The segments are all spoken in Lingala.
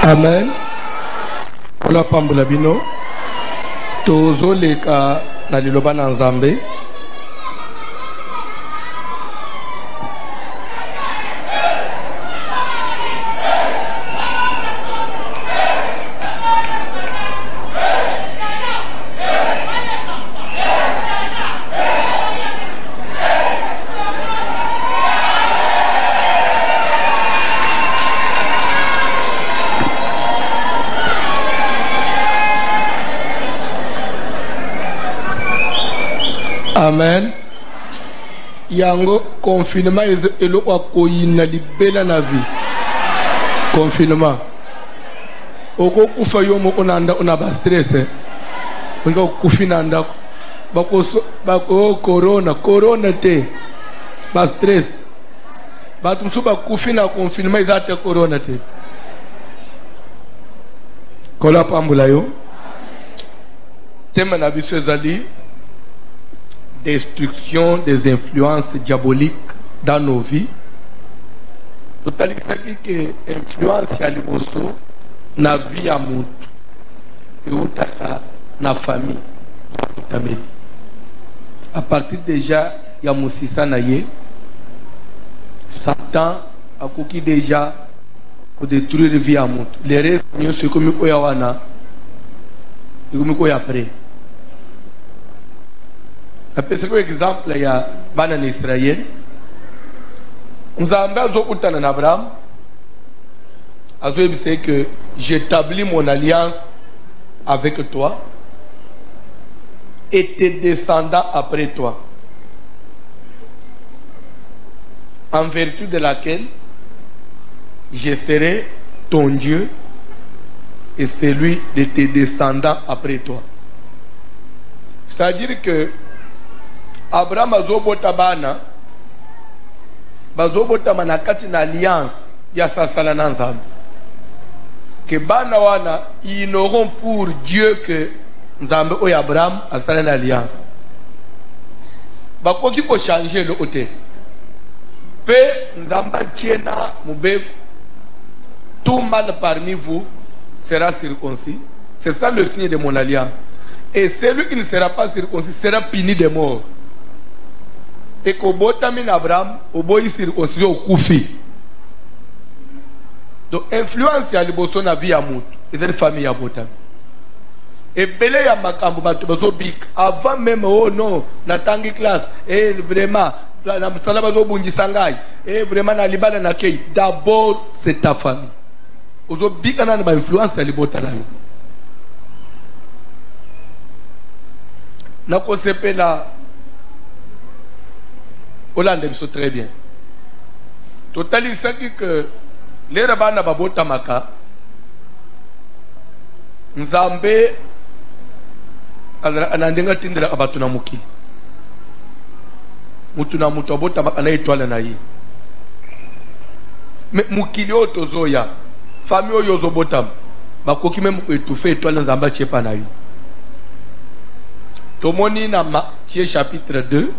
Amen. Ola pambula bino. Tozo leka na liloba na Nzambe. Amen. Yango confinement elo kwa koyina libela na vie. Confinement. Oko kufa yomo onanda ona ba stress. Ngo kufinanda bako corona te. Ba stress. Ba tumsuba kufina confinement izate corona te. Kola pambula yo. Tema na biso ezali destruction des influences diaboliques dans nos vies. Totalement que influence ya liboso na vie ya mutu eutaka na famille tameli. À partir déjà ya musisa na ye, Satan akoki déjà pour détruire vie ya mutu. Les restes nyonso ekomi koya wana ekomi koya après. C'est un exemple, il y a un Israël. Nous avons dit à Abraham que j'établis mon alliance avec toi et tes descendants après toi, en vertu de laquelle je serai ton Dieu et celui de tes descendants après toi. C'est-à-dire que Abraham azobota bana bazobota manakati na alliance ya sasala na Nzambe que bana wana ils n'auront pour Dieu que Nzambe oyo Abraham asala na alliance bakoki ko changer le côté pe Nzambe tiena mube tout mal parmi vous sera circoncis. C'est ça le signe de mon alliance. Et celui qui ne sera pas circoncis sera puni de mort. Et qu'au botamin Abraham, au boy circoncis au koufi. Donc, influence à l'ibosson à vie à mout, et de famille à botam. Et belé à makambo batubazo bik, avant même, oh non, na tangi classe, et vraiment, na salabazo bundi sangay, et vraiment na libana na kei, d'abord c'est ta famille. Ozo bik na ba influence à l'ibotana. Na ko sepe la Hollande sont très bien. Total, il s'agit que les rabbins n'ababot tamaka, Nzambe, anandenga tindela abatuna muki. Mutuna mutobo tamaka na étoile na yi. Mais mukilio tozoya, famille yozo botam, bakoki même étouffer étoile Nzamba tchepa na yi. Tomoni na Matthieu chapitre 2.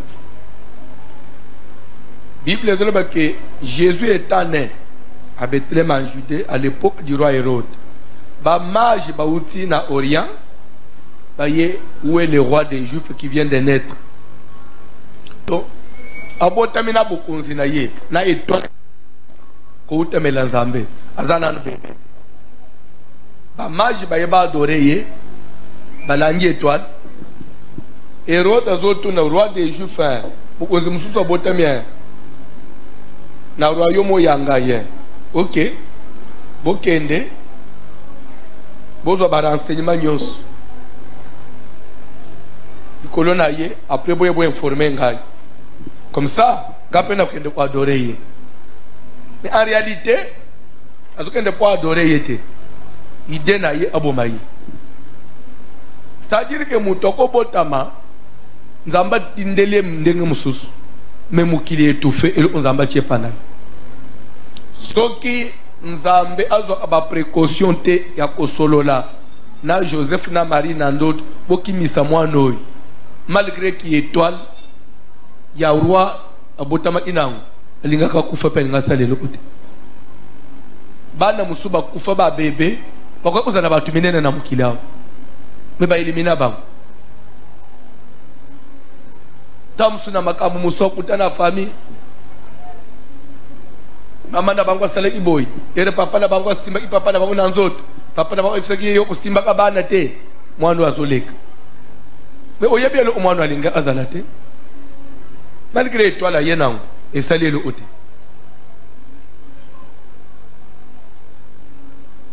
Bible dit que Jésus étant né à Bethléem en Judée à l'époque du roi Hérode. Ba mage ba outi na Orient, voyez où est le roi des Juifs qui vient de naître. Donc, abotamina bokonzi na ye na étoile ko utamela Nzambe azana no bébé. Ba mage ba yeba adorer ye ba langi étoile. Hérode azoto na roi des Juifs bokonzi mususu abotamia na royaume yanga ye. Ok. Bokende. Bozo ba renseignement nyonso. Ikolona ye après boye boye informer ngai. Comme ça, kapena kende ko adorer ye. Mais en réalité, azokende ko adorer ye te. Idée na ye aboma ye. C'est-à-dire que mutoko botama Nzamba tindele ndenge mususu. Mais mukili étouffé et Nzamba tchepana. Soki Nzambe azo aba précaution te ya kosolola na Joseph na Marie na ndot boki misa mwana malgré qui étoile ya roi abotama inangu alingaka kufa pe nga salelo kote bana musuba kufa ba bébé bakwa kozana batu minene na mukili awo me ba elimina bango tamusu na makamu musoku tana famille mama na bango asala iboy ere papa na bango asimba papa na bango na nzoto papa na bango ifisaki yo kusimba ka bana te mwana azoleka me oyebi lo mwana alinga azala te malgré toi la yenango esali le ote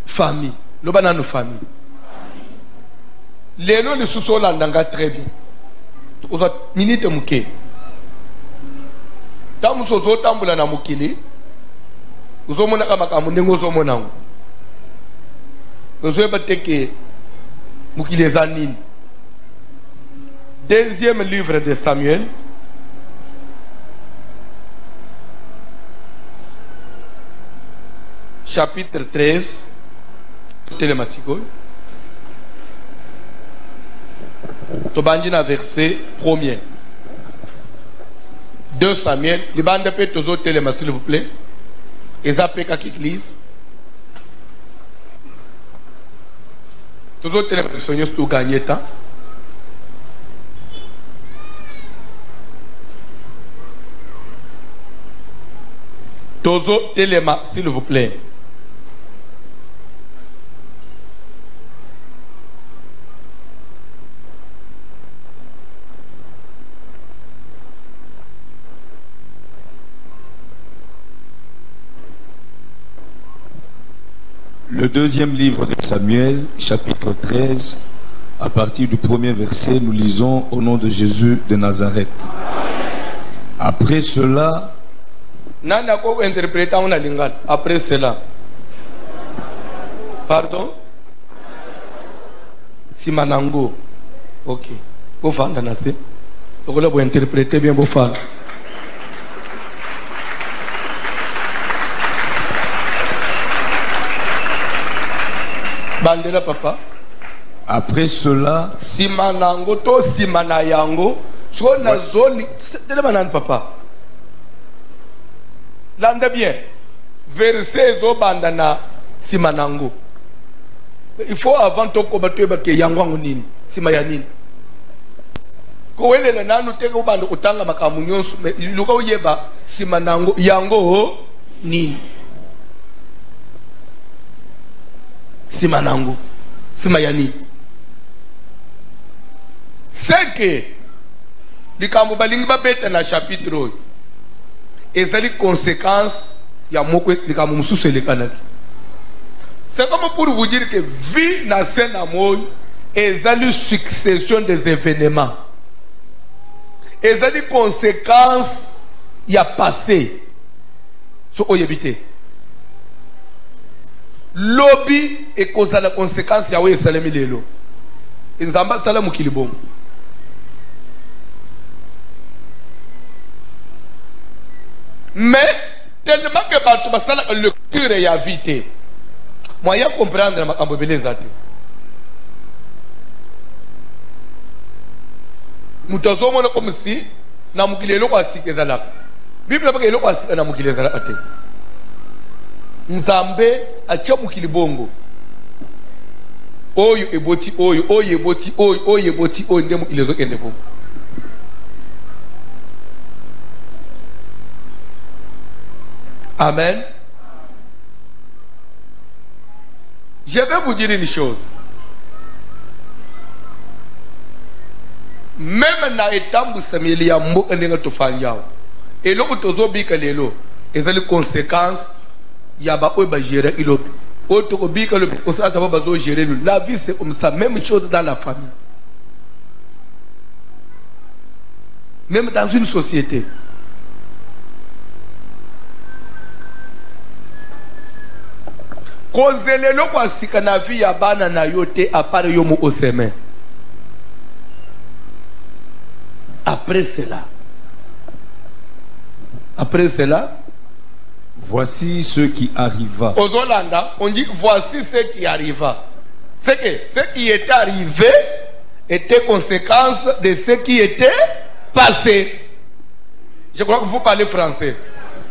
famille loba na nos famille lelo le sous landanga très bien oza minute muke tamuso zo tambula na mukili uzomona kama kama ndenge uzomona ngo ozoyeba teke mukili eza nini. Deuxième livre de Samuel chapitre 13 Télémasiko Tobandina verset 1er 2 Samuel libande pe tozo Téléma s'il vous plaît ezape kaki église tozo Téléma sonyo sto gagner temps tozo Téléma s'il vous plaît. Le deuxième livre de Samuel, chapitre 13, à partir du premier verset, nous lisons au nom de Jésus de Nazareth. Après cela, après cela, pardon, Simanango, ok, vous faites danser, vous interpréter bien vos femmes. Bandela papa. Après cela, Simanango to Simanayango, zona zoni, c'est manan papa. Landa bien. Verset zo bandana Simanango. Il faut avant to ko batwe ke yango nini, simayanini. Ko wele na nanu teka ubanda utanga makamu nyonso, luka uyeba Simanango yango nini. Simanango simayani c'est que likambo balingi babeta na chapitre ezali conséquence ya moko likambo mususu elekanaki. C'est comme pour vous dire que vie na scène amoy ezali succession des événements, ezali conséquence ya passé so oyebite lobby et cause la conséquence ya we salami lelo nzamba sala mukili bon mais tellement que bato basala lecture ya vite moyen comprendre makambo beleza te mutazo mona comme si na mukili eloko asikeza bible baka eloko asika na mukili ezala te Nzambe acha mukili bongo oyo eboti oyo oyo eboti oyo oyo eboti oyo ndemu ilezo kende bongo. Amen. Je vais vous dire une chose. Même na etambu sameli ya mboka ndenge tofanjao eloko tozobika lelo ezali conséquence yaba oba gérer ilobi auto obika le on ça va bazo gérer la vie c'est comme ça, même chose dans la famille, même dans une société. Kozelelo kwa sika na vie ya bana na yote apare yomo oseme. Après cela, voici ce qui arriva. Aux Hollanda, on dit voici ce qui arriva. C'est que ce qui était arrivé était conséquence de ce qui était passé. Je crois que vous parlez français.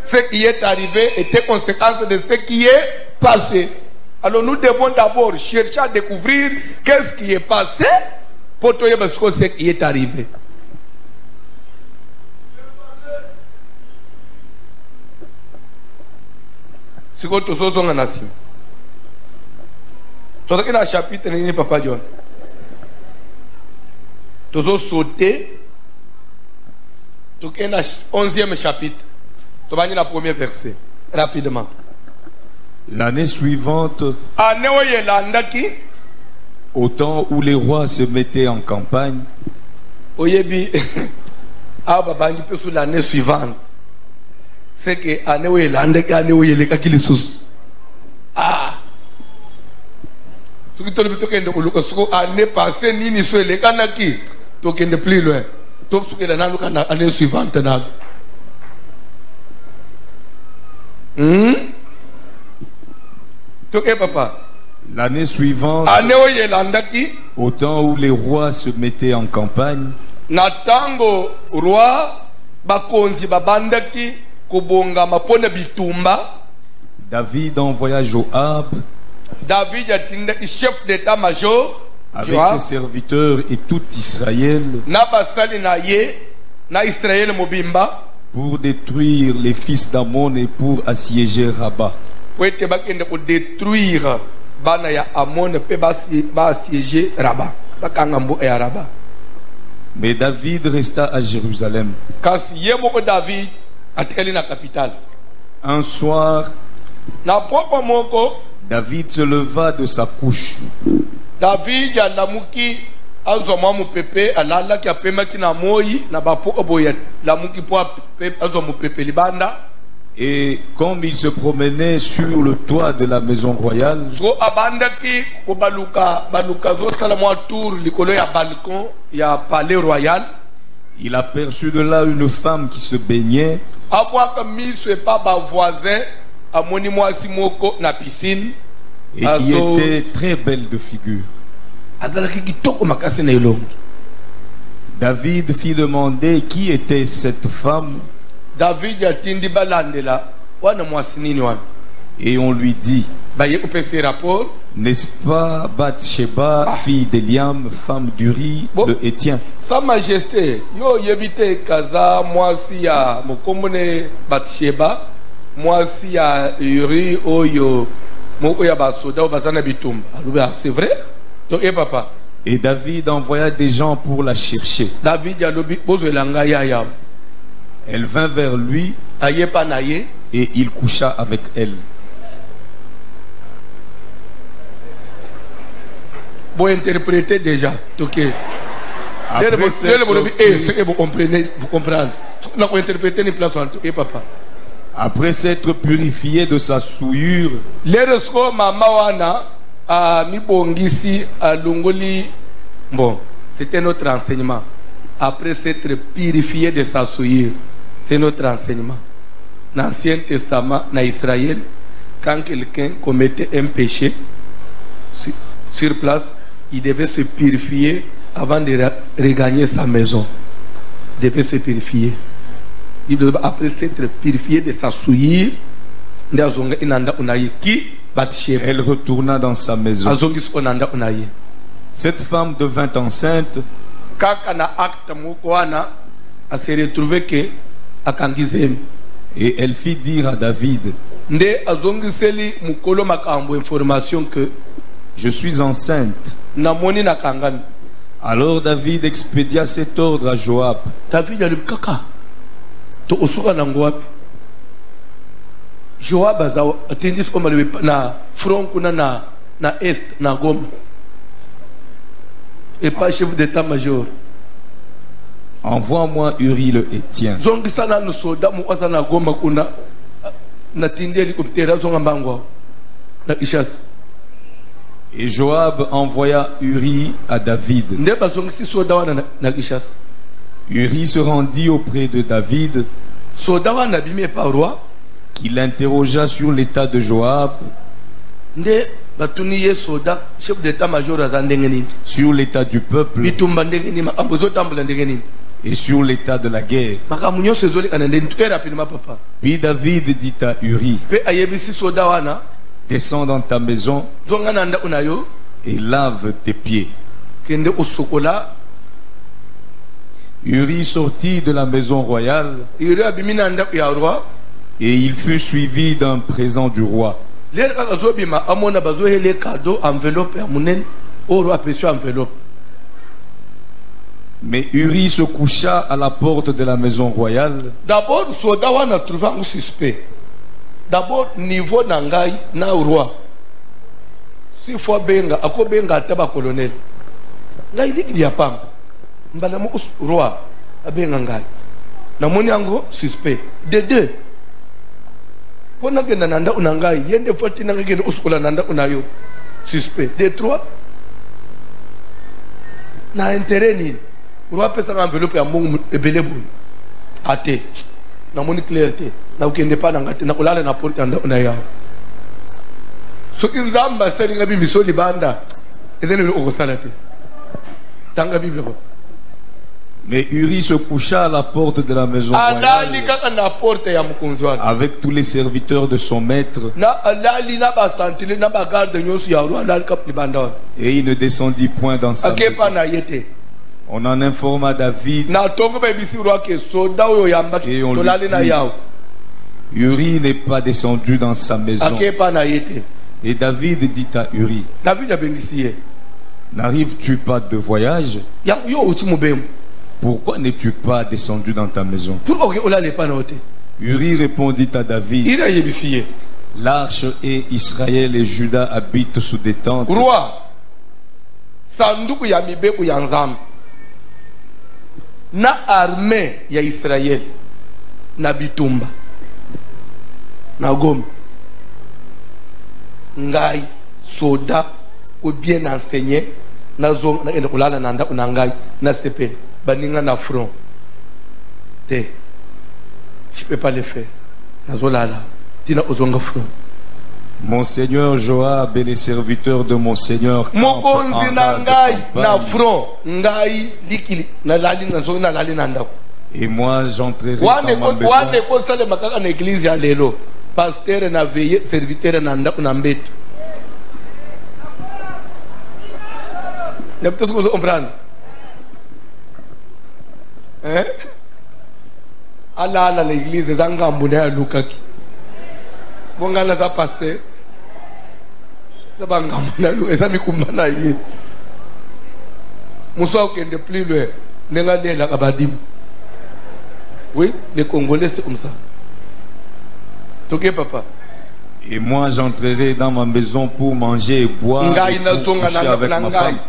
Ce qui est arrivé était conséquence de ce qui est passé. Alors nous devons d'abord chercher à découvrir qu'est-ce qui est passé pour te dire ce qui est arrivé. C'est quoi tout ça sont en nation. Tout ça qui est dans le chapitre de Papa John. Tout ça sauté. Tout ça qui est dans le 11e chapitre. Tout ça qui est dans le premier verset. Rapidement. L'année suivante, au temps où les rois se mettaient en campagne, l'année suivante, c'est que l'année où il ah, ce qui année passée, ni soit les canaki, donc il n'est plus loin. Donc ce qui est l'année suivante. Papa. L'année suivante, au temps où les rois se mettaient en campagne, natango roi bakonzi babandaki kubonga mapona bitumba, David envoya Joab, David atinda chef d'état-major avec ses serviteurs et tout Israël, na basali na ye na Israël mobimba, pour détruire les fils d'Amon et pour assiéger Rabat. Pour détruire bana ya Amon pe ba assiéger Rabat. Bakangambo e Rabat. Mais David resta à Jérusalem. Kasi ye moko David atikali na capitale. Un soir, na poko moko David se leva de sa couche. David alamuki azoma mu pepe alala ki apema ki na moyi na bapoko boya lamuki po azoma mu pepe libanda. Et comme il se promenait sur le toit de la maison royale, il aperçut de là une femme qui se baignait. Et qui était très belle de figure. David fit demander qui était cette femme. Et on lui dit, n'est-ce pas Bathsheba, fille d'Eliam, femme d'Uri, le Hétien? Sa Majesté, yo yebite kaza mwasi ya mokomone Bathsheba, mwasi ya Uri oyo moko ya basoda bazana bitumba. C'est vrai? Donc papa. Et David envoya des gens pour la chercher. David yalobi bozo elanga ya. Elle vint vers lui et il coucha avec elle. Vous interprétez déjà. Après s'être purifié de sa souillure, bon, c'était notre enseignement. Après s'être purifié de sa souillure, c'est notre enseignement. Dans l'Ancien Testament, dans Israël, quand quelqu'un commettait un péché sur place, il devait se purifier avant de regagner sa maison. Il devait se purifier. Après s'être purifié de sa souillure, elle retourna dans sa maison. Cette femme devint enceinte. Et elle fit dire à David, je suis enceinte. Alors David expédia cet ordre à Joab. Joab atendis comme na front na est na Goma. Et pas chef d'état-major. Envoie-moi Uri le Hétien. Et Joab envoya Uri à David. Uri se rendit auprès de David, qui l'interrogea sur l'état de Joab, sur l'état du peuple et sur l'état de la guerre. Rapidement, papa. Puis David dit à Uri, descends dans ta maison zonga na ndako na yo et lave tes pieds. kende osokola. Uri sortit de la maison royale Uri abimi na ndako ya roi. et il fut suivi d'un présent du roi. Lere kaka zobima amona bazohele cadeau enveloppe ya munene o roi apesi enveloppe. Mais Uri se coucha à la porte de la maison royale. D'abord soda wana trouva un suspect. D'abord niveau na ngai na roi. Si fois benga akobenga taba colonel. Ngai liki ya pam. Mbala mo roi abenga ngai. Na moni yango suspect. De deux. Pona kenda nanda unangai yende foti nanga kenda uskola nanda unayo. Suspect. De trois. Na intérêt ni. Roi pesa enveloppe ya mungu ebele boy. Ate. Na moni clarté. Na ukende pa nanga te na kulala na porte nanda unayo. So inzamba seli ngabi misoli banda. Ezene lo okosalate. Tanga Bible ko. Mais Uri se coucha à la porte de la maison royale avec tous les serviteurs de son maître. Et il ne descendit point dans sa maison. On en informa David. Et on lui dit, Uri n'est pas descendu dans sa maison. Et David dit à Uri, n'arrives-tu pas de voyage? Pourquoi n'es-tu pas descendu dans ta maison? Uri répondit à David, l'arche et Israël et Juda habitent sous des tentes. Roi, sanduku ya mibeku ya nzambe na armée ya Israël na bitumba na Goma ngai soda ou bien enseigné na zone na enda kulala na nda unangai na sepele baninga na front te je peux pas le faire nazolala tina ozonga front. Mon seigneur Joab et les serviteurs de mon seigneur mokonzi na ngai na front ngai likili na lali na zona lali na ndako. Et moi j'entrerai dans ma maison. Wane ko sale makaka na église ya lelo pasteur na veiller serviteur na ndako na mbeto. Ne peut-être vous comprendre. Hein? Allah l'église zanga mbuna ya lukaki. Bonga na za pasteur. Zabanga mbuna lu ezami kumbana yi. Musa okende plus loin. Nenga lela kabadim. Oui, les Congolais c'est comme ça. Toké papa. Et moi j'entrerai dans ma maison pour manger et boire et pour coucher avec ma femme.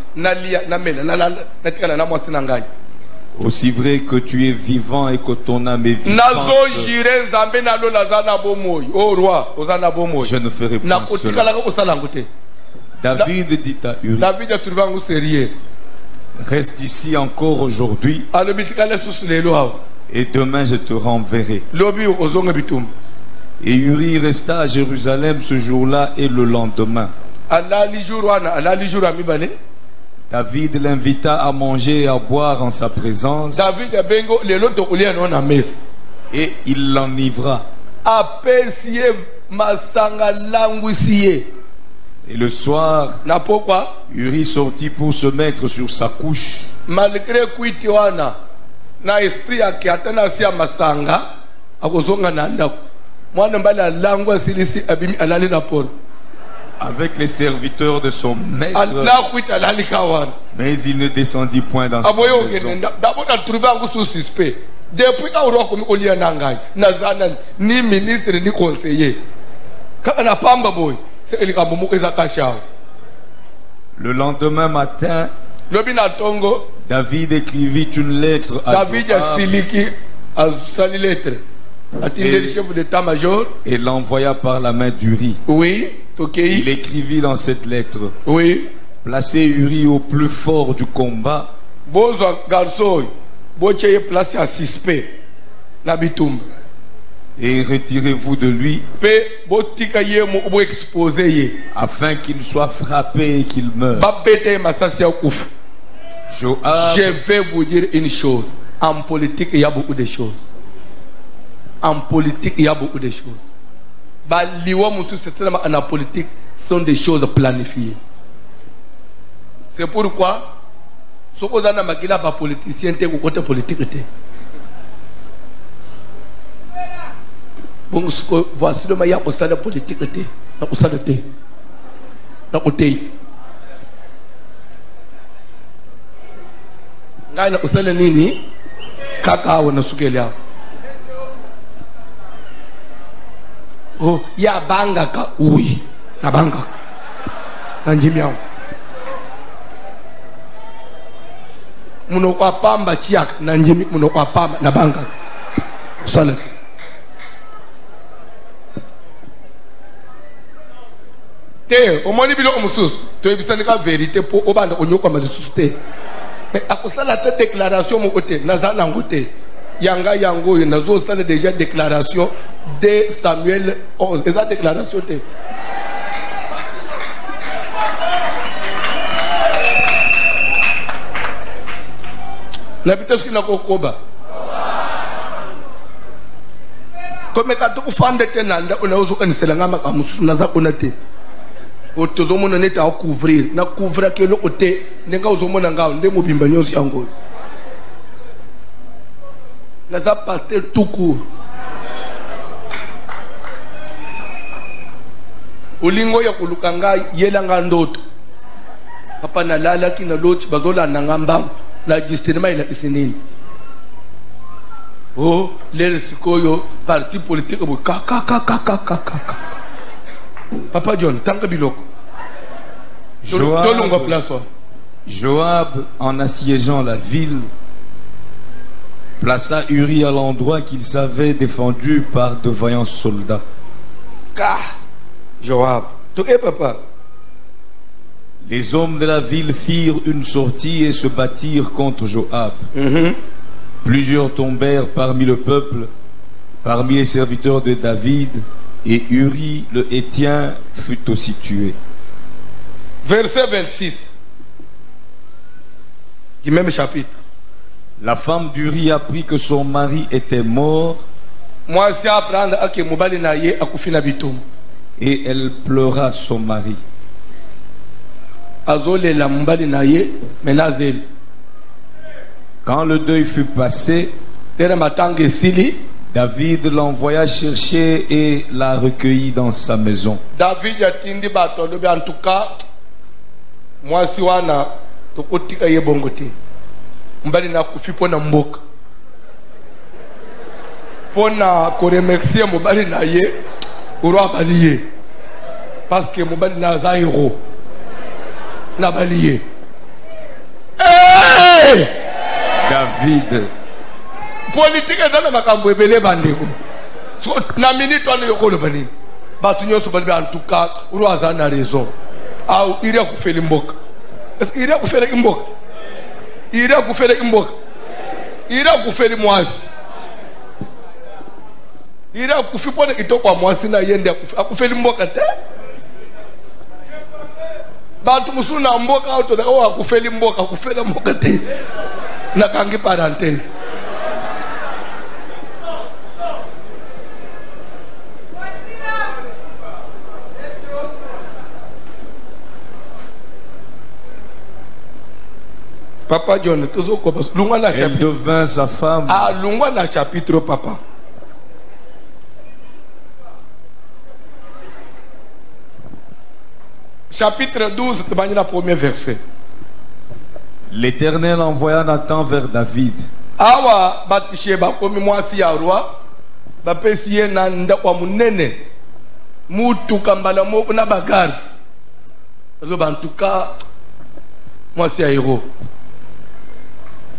Aussi vrai que tu es vivant et que ton âme est vivante, je ne ferai pas cela. David dit à Uri, reste ici encore aujourd'hui et demain je te renverrai. Et Uri resta à Jérusalem ce jour-là et le lendemain. David l'invita à manger et à boire en sa présence. Et il l'enivra. Et le soir, Uri sortit pour se mettre sur sa couche. Malgré na esprit yake atana sia masanga akozonga na ndako mwana mbala langwa silisi abimi alali na porte avec les serviteurs de son maître. Mais il ne descendit point dans sa maison. D'abord on a trouvé un gros suspect. Depuis qu'on roi comme Olia Nangai, Nazanan ni ministre ni conseiller. Quand on a pamba boy, c'est el kabumu ezakasha. Le lendemain matin, David écrivit une lettre à David a siliki à sali lettre. Le chef d'état-major et l'envoya par la main d'Uri. Oui, okay. Il écrivit dans cette lettre. Oui. Placez Uri au plus fort du combat. Bozo garçon, bocheye place à suspect. Na bitumba. Et retirez-vous de lui afin qu'il soit frappé et qu'il meure. Joab, je vais vous dire une chose. En politique, il y a beaucoup de choses. En politique, il y a beaucoup de choses. liwa mutu c'est tellement en politique sont des choses planifiées. C'est pourquoi ce qu'on a makila ba politicien te ko côté politique te. Bon voici le maya ko sala politique te. Na ko sala te. Na ko te. Ngai na ko sala nini? Kaka wana sukelia. Oh, ya banga ka ui na banga na njimiao muno kwa pamba chiak na njimi muno kwa pamba na banga sana te omoni bilo omusus to ebisani ka vérité po obanda onyoko masusu te mais akosala te déclaration mo côté nazana ngote yanga yango nazo sala déjà déclaration de Samuel 11 et sa déclaration te na biteski na kokoba comme ka to fande te nanda ona uzo kanisela ngama ka musu naza kona te o tozo mona neta a couvrir na couvra ke lo côté nenga uzo mona ngao nde mobimba nyosi yango naza pasteur tout court ulingo ya kulukanga yelanga ndoto papa na lala kina loti bazola nangamba na justement ila isinini oh les sikoyo parti politique bo kaka papa John tanga biloko Joab en assiégeant la ville plaça Uri à l'endroit qu'il savait défendu par de vaillants soldats. Joab. Toké papa. Les hommes de la ville firent une sortie et se battirent contre Joab. Plusieurs tombèrent parmi le peuple, parmi les serviteurs de David, et Uri le Hétien fut aussi tué. Verset 26 du même chapitre. La femme d'Uri apprit que son mari était mort. Moi, c'est apprendre à que mobali na ye akufina bitum. Et elle pleura son mari. Quand le deuil fut passé, David l'envoya chercher et la recueillit dans sa maison. David a dit en tout cas, moi si wana tokotika ye bongote. Mbali na kufi pona mboka. Pona ko remercier mobali na ye. Roi balié parce que mobali na zairo na balié David politique dans makambo ebele bandeko so na minute on yokolo bani batu nyoso bali en tout cas roi za na raison au ira ku feli mboka est-ce que ira ku feli mboka ira ku feli mboka ira ku feli mwazi ira kufipona kitoko mwasi na yende akufeli mboka te bantu musuna mboka auto da wa akufeli mboka akufela mboka te na kangi parenthèse Papa John tozo ko lungwa na chapitre. Elle devint sa femme. Ah lungwa na chapitre papa. Chapitre 12, le premier verset. L'Éternel envoya Nathan vers David. Awa batisheba komi mwasi ya roi bapesiye na ndakwa munene mutu kambala moko na bagari zo bantuka mwasi ya hero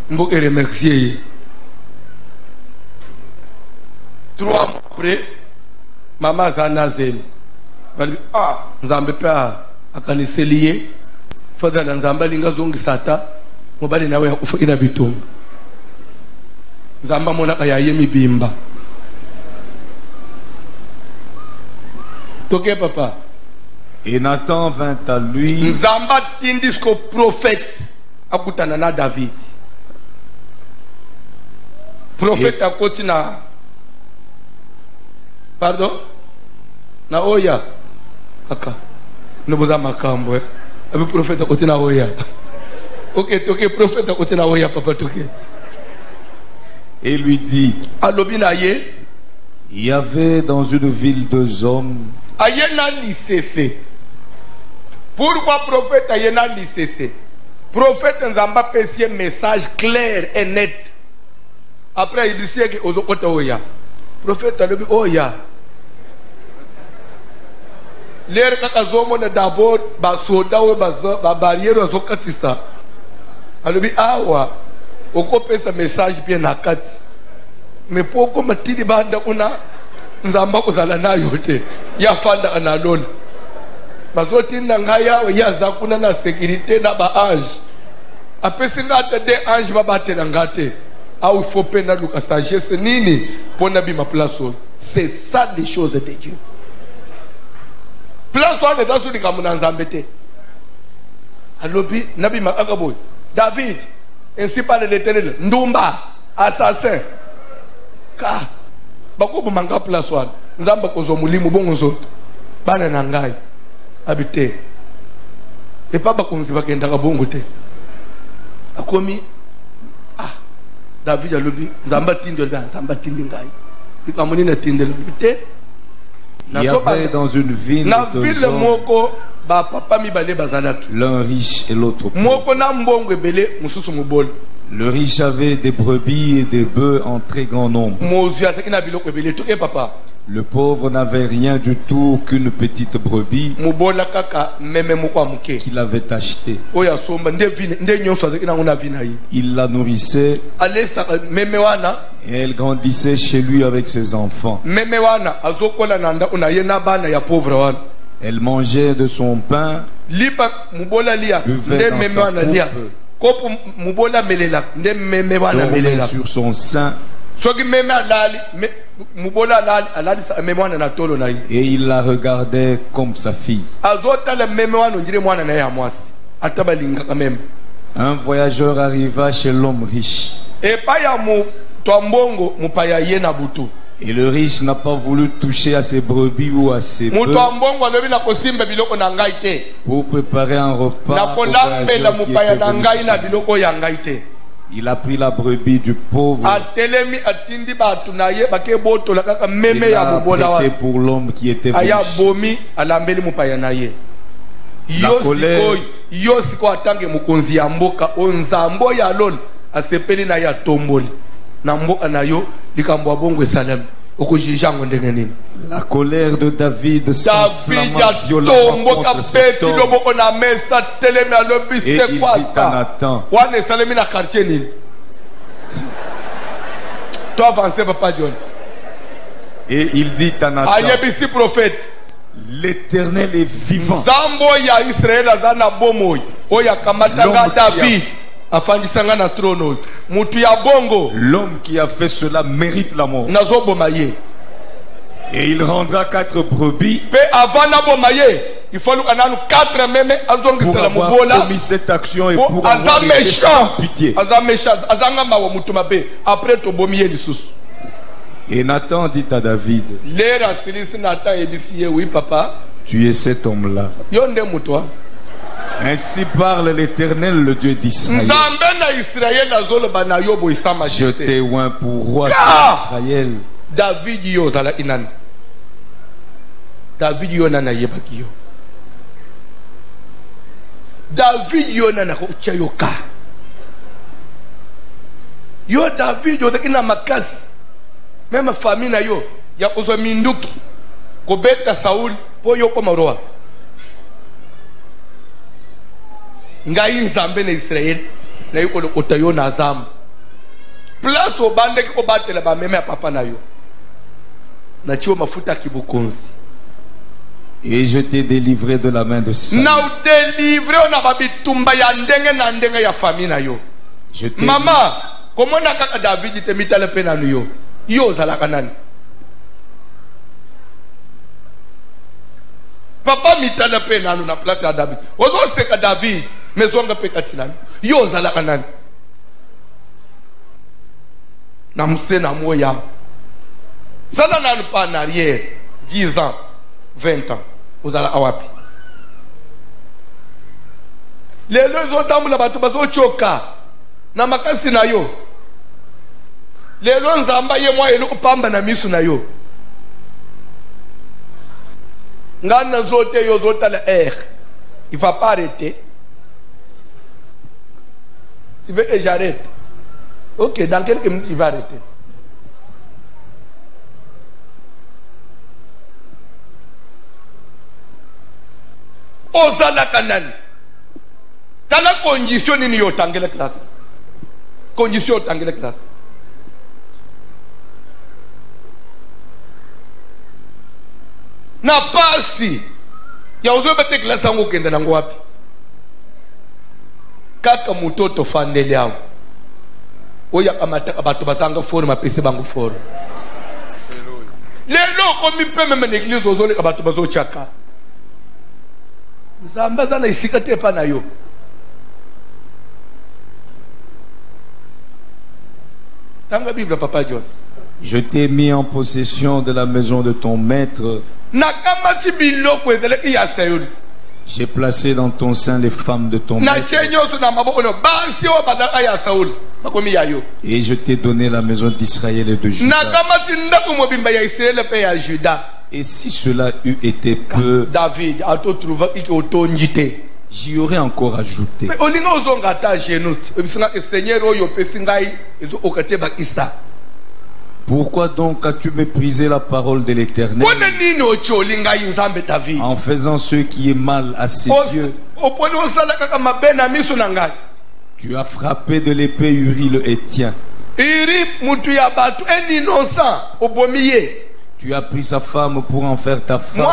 mboke remercier 3 mois après mama zanazeli bali nzambe pa akaniseliye fadha na nzamba linga zongi sata mobali nawe yakufukira bitunga nzamba mona kaya yemi bimba toke papa. Et Nathan vint à lui. Nzamba tindisko prophète akutana na David. Prophète akotina. Pardon? na oya aka noboza makambo abi prophète côté na oya ok toke prophète côté na oya papa toke et lui dit alobi na ye il y avait dans une ville 2 hommes ayena lisese. Pourquoi prophète ayena lisese? Prophète nzamba pesi message clair et net. Après il dit que ozokota oya. Prophète alobi oya. L'air kaka zomona d'abord ba soda we ba barrière azokatisa. Alobi awa okopesa message bien nakati. Mais pourquoi matidi banda una nzamba kozala nayo te ya fanda analona bazotinda ngaya yaza kuna na sécurité na ba ange apesi ngata de ange babatela ngate au faut pena luka sagesse nini pona bima place. C'est ça les choses de Dieu. Place on est dans tout kamuna nzambe te alobi nabi makakaboy David ainsi parle l'Éternel ndumba assassin ka bakobo manga place wana nzamba kozo mulimu bongo nzoto bana na ngai habité et pas bakonzi bakenda ka bongo te akomi David alobi nzamba tindo da nzamba tindi ngai ikamoni na tindelo te il y avait dans une ville na ville moko ba papa mi bale bazalaki l'un riche et l'autre pauvre. Moko na mbongo ebele mususu mobole. Le riche avait des brebis et des bœufs en très grand nombre. Le pauvre n'avait rien du tout qu'une petite brebis qu'il avait achetée. Il la nourrissait et elle grandissait chez lui avec ses enfants. Elle mangeait de son pain, buvait dans sa coupe, dormait sur son sein et il la regardait comme sa fille. Un voyageur arriva chez l'homme riche et le riche n'a pas voulu toucher à ses brebis ou à ses bœufs pour préparer un repas au voyageur qui était venu. Il a pris la brebis du pauvre. Il l'a prêté pour l'homme qui était riche. La colère de David s'enflamma violemment contre cet homme. Et il dit à Nathan, et il dit à Nathan, l'Éternel est vivant. L'homme qui a fait cela mérite la mort. Et il rendra 4 brebis pour avoir commis cette action et pour avoir été sans pitié. Et Nathan dit à David, tu es cet homme-là. Ainsi parle l'Éternel, le Dieu d'Israël. Je t'ai oint pour roi sur Israël. David yo zala inan. David yo nana yebaki yo. David yo nana ko chayoka. Yo David yo takina makasi. Même famille na yo ya kozwa minduki ko beta Saul po yo ko maroa. Ngai nzambe na Israël na yo ko otayo na zamba. Place au bande ko batela ba meme papa na yo. Et je t'ai délivré de la main de Saül. Je t'ai maman, comment n'a David te mit à la peine à nous? Yo zalakanani. Papa mit à la peine à nous na place à David. Ozo c'est que David, mais on a pekatinani. Yo zalakanani. Na muse na moya. Ça n'a pas en arrière 10 ans. 20 ans ozala awapi lelo ezotambola bato bazochoka na makasi na yo lelo nzamba ye mwa elo opamba na misu na yo ngana zote yo zotala il va pas arrêter. Tu veux que j'arrête? Ok, dans quelques minutes il va arrêter. Ozala kanani tala condition nini yo tangela classe condition tangela classe na pasi ya uzobete classe yango kende nango wapi kaka mutoto fandele yao oya kamata bato basanga foro mapese bango foro lelo komi peme na église ozole bato bazochaka nzamba zana isika te pa na yo tanga Bible papa John. Je t'ai mis en possession de la maison de ton maître. J'ai placé dans ton sein les femmes de ton maître. Et je t'ai donné la maison d'Israël et de Juda. Et si cela eût été peu, David, j'y aurais encore ajouté. Pourquoi donc as-tu méprisé la parole de l'Éternel en faisant ce qui est mal à ses yeux? Tu as frappé de l'épée Uri le Hétien. Tu as pris sa femme pour en faire ta femme.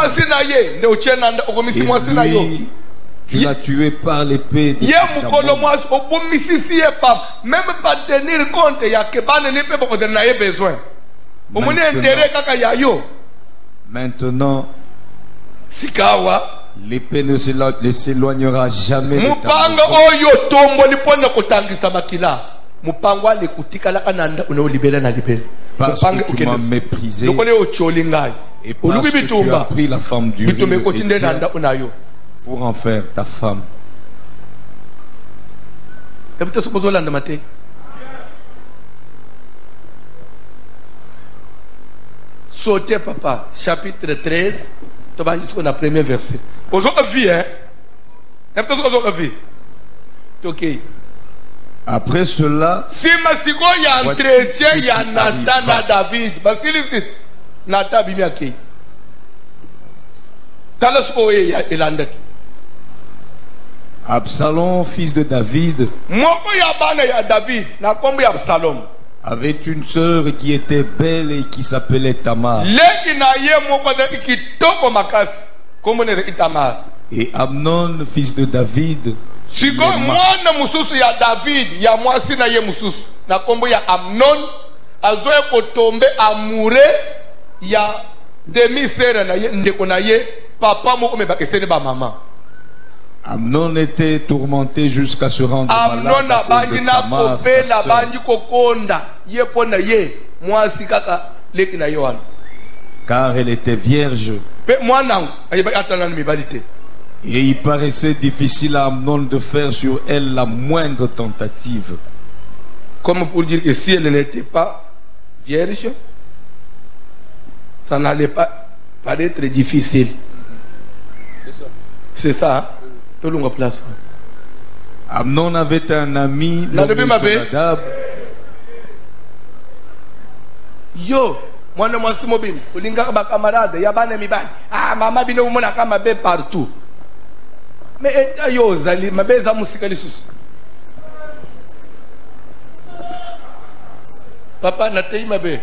Et lui, tu l'as tué par l'épée de même pas tenir compte, il y a que besoin. Maintenant, l'épée ne s'éloignera jamais de ta parce que tu m'as méprisé et parce que tu as pris la femme du Hétien pour en faire ta femme. Sautez papa, chapitre 13, tu vas jusqu'au premier verset. Aujourd'hui, hein? Ok. Après cela, si Masiko y a entretien, il y a Nathan à David. Basilicite, Nathan Bimiaki. Talas Oye y a Elandaki. Absalom, fils de David, avait une sœur qui était belle et qui s'appelait Tamar. Et Amnon, fils de David, Amnon était tourmenté jusqu'à se rendre malade à cause de Tamar, sa sœur, car elle était vierge. Et il paraissait difficile à Amnon de faire sur elle la moindre tentative. Comme pour dire que si elle n'était pas vierge, ça n'allait pas paraître difficile. C'est ça. C'est ça, hein? Place. Amnon avait un ami nommé Jonadab. Yo, moi ne m'en suis mobile. Ulinga ba camarade, ya bana mi ban. Ah, mama bino mona kama be partout. Mais yo zali mabeza musika lisusu. Papa natei mabe.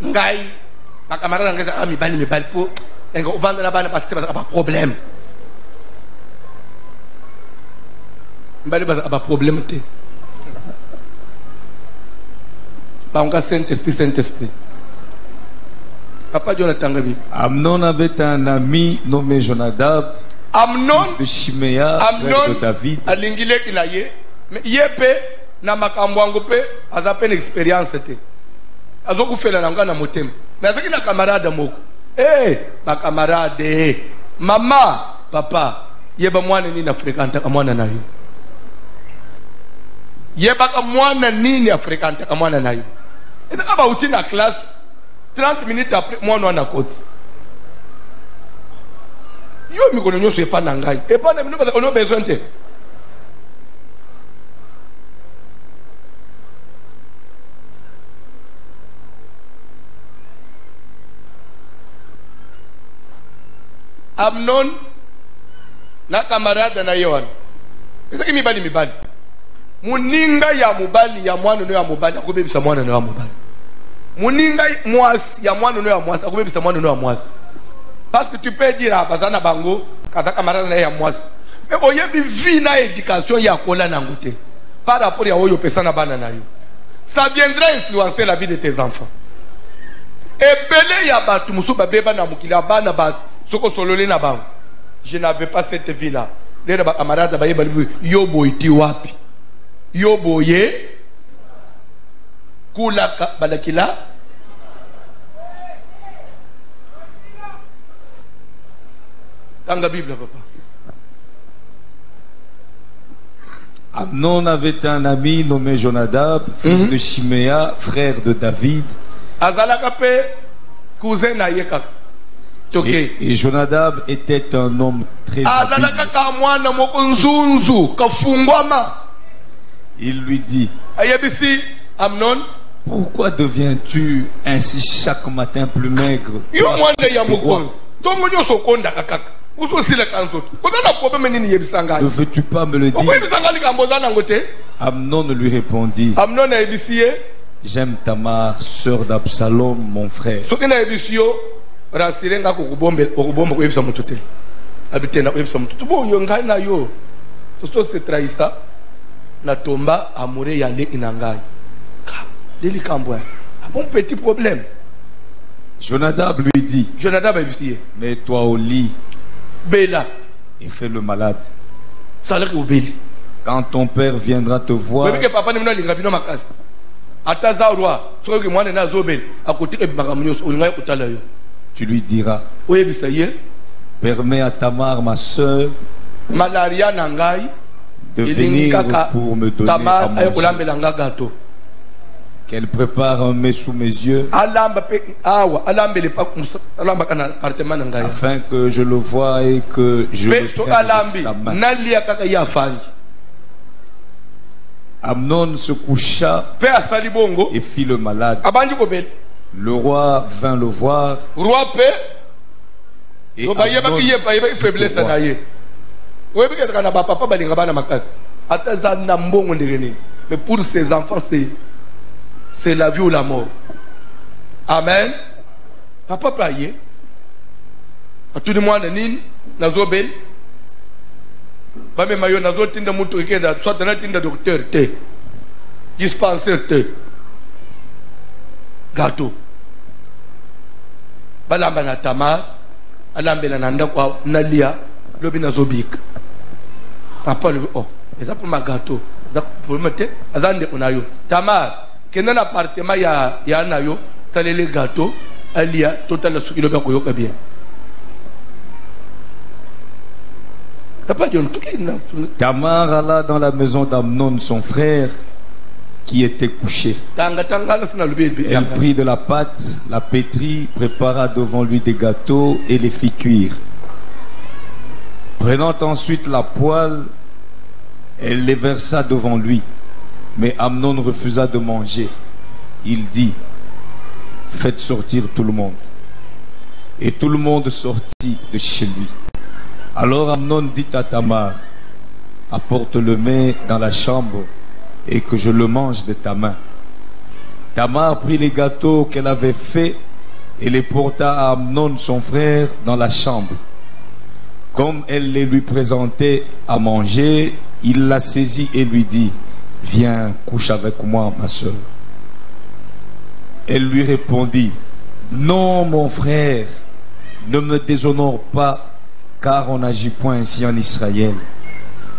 Ngai ma camarade ngeza ami bali mi bali po enga uvanda na bana parce que pas problème mbali ba problème te ba on Saint-Esprit Papa Jonathan Gabi. Amnon avait un ami nommé Jonadab Amnon, fils de Chiméa, frère de David. alingile kilaye, mais yepe na makambo pe azape une expérience te. Azoku fela nanga na motema. Mais avec na camarade moko. Ba camarade, maman, papa, yeba mwana nini fréquente ka mwana nayo. Yeba ka mwana nini fréquente ka mwana nayo. Et quand ba uti na classe 30 minutes après mwana na côté. Yo mi kono nyoso epa na ngai. Epa na mino ono besoin te. Amnon na camarade na Yohan. Esa kimi mibali. Muninga ya mubali ya mwana no ya mubali akobebisa mwana no ya mubali. Muninga mwasi ya mwana no ya mwasi akobebisa mwana no ya mwasi. Parce que tu peux dire à Bazana Bango, kaza camarade na ya mwasi. Mais oyebi vie na éducation ya kola na ngote. Par rapport ya oyo pesa na bana na yo. Ça viendra influencer la vie de tes enfants. Et belé ya batu musu babeba na mukila bana bas soko solole na bango. Je n'avais pas cette vie là. Les camarades ba yeba yobo iti wapi. Yobo ye kula balakila. Dans la Bible, papa. Amnon avait un ami nommé Jonadab, fils de Chiméa, frère de David. Et Jonadab était un homme très habile. Il lui dit, pourquoi deviens-tu ainsi chaque matin plus maigre? Ne veux-tu pas me le dire? Amnon lui répondit, j'aime Tamar, sœur d'Absalom, mon frère. Bon petit problème. Jonadab lui dit, mets-toi au lit et fais le malade. Quand ton père viendra te voir, tu lui diras, permets à Tamar, ma soeur, de venir pour me donner à manger. Qu'elle prépare un mets sous mes yeux, afin que je le voie et que je le prenne de sa main. Amnon se coucha et fit le malade. Le roi vint le voir. Et mais pour ses enfants, c'est la vie ou la mort. Amen. Papa paye. A tout le monde nini nazobel. Ba me mayo nazotinda mutu ikenda soit na tinda docteur te. Dispensaire te. Gâteau. Balamba na Tamar, alambela na ndako nalia lobi nazobik. Papa le oh, eza pour ma gâteau. Eza pour mete, azande onayo. Tamar kenda na appartement ya nayo salele gâteau alia total la suki loba koyoka bien. Tamar alla dans la maison d'Amnon son frère qui était couché. Elle prit de la pâte, la pétrit, prépara devant lui des gâteaux et les fit cuire. Prenant ensuite la poêle, elle les versa devant lui. Mais Amnon refusa de manger. Il dit, faites sortir tout le monde. Et tout le monde sortit de chez lui. Alors Amnon dit à Tamar, apporte le mets dans la chambre et que je le mange de ta main. Tamar prit les gâteaux qu'elle avait faits et les porta à Amnon son frère dans la chambre. Comme elle les lui présentait à manger, il la saisit et lui dit, viens, couche avec moi, ma soeur. Elle lui répondit, non, mon frère, ne me déshonore pas car on n'agit point ainsi en Israël.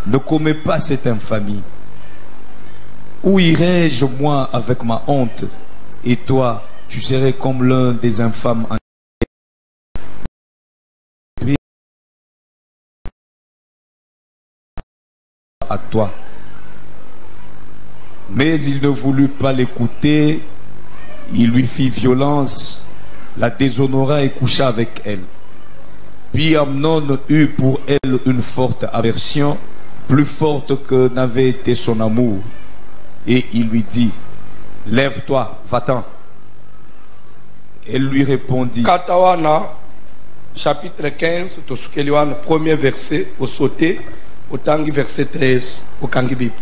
Ne commets pas cette infamie. Où irai-je moi avec ma honte, et toi, tu serais comme l'un des infâmes en à toi. Mais il ne voulut pas l'écouter, il lui fit violence, la déshonora et coucha avec elle. Puis Amnon eut pour elle une forte aversion, plus forte que n'avait été son amour. Et il lui dit, lève-toi, va-t'en. Elle lui répondit, Katawana, chapitre 15, Tosukeliwan, premier verset, au sauté, au tangi verset 13, au kangi Bible.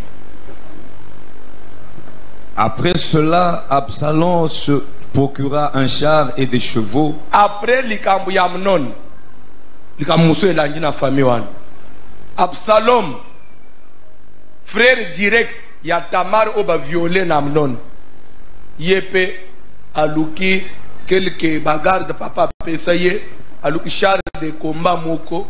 après cela, Absalom se procura un char et des chevaux. Après likambu ya Amnon, likambu muso elangi na famille wana. Absalom, frère direct ya Tamar oba violé na Amnon. Yepe aluki quelques bagarres de papa pesaye, aluki char de combat moko,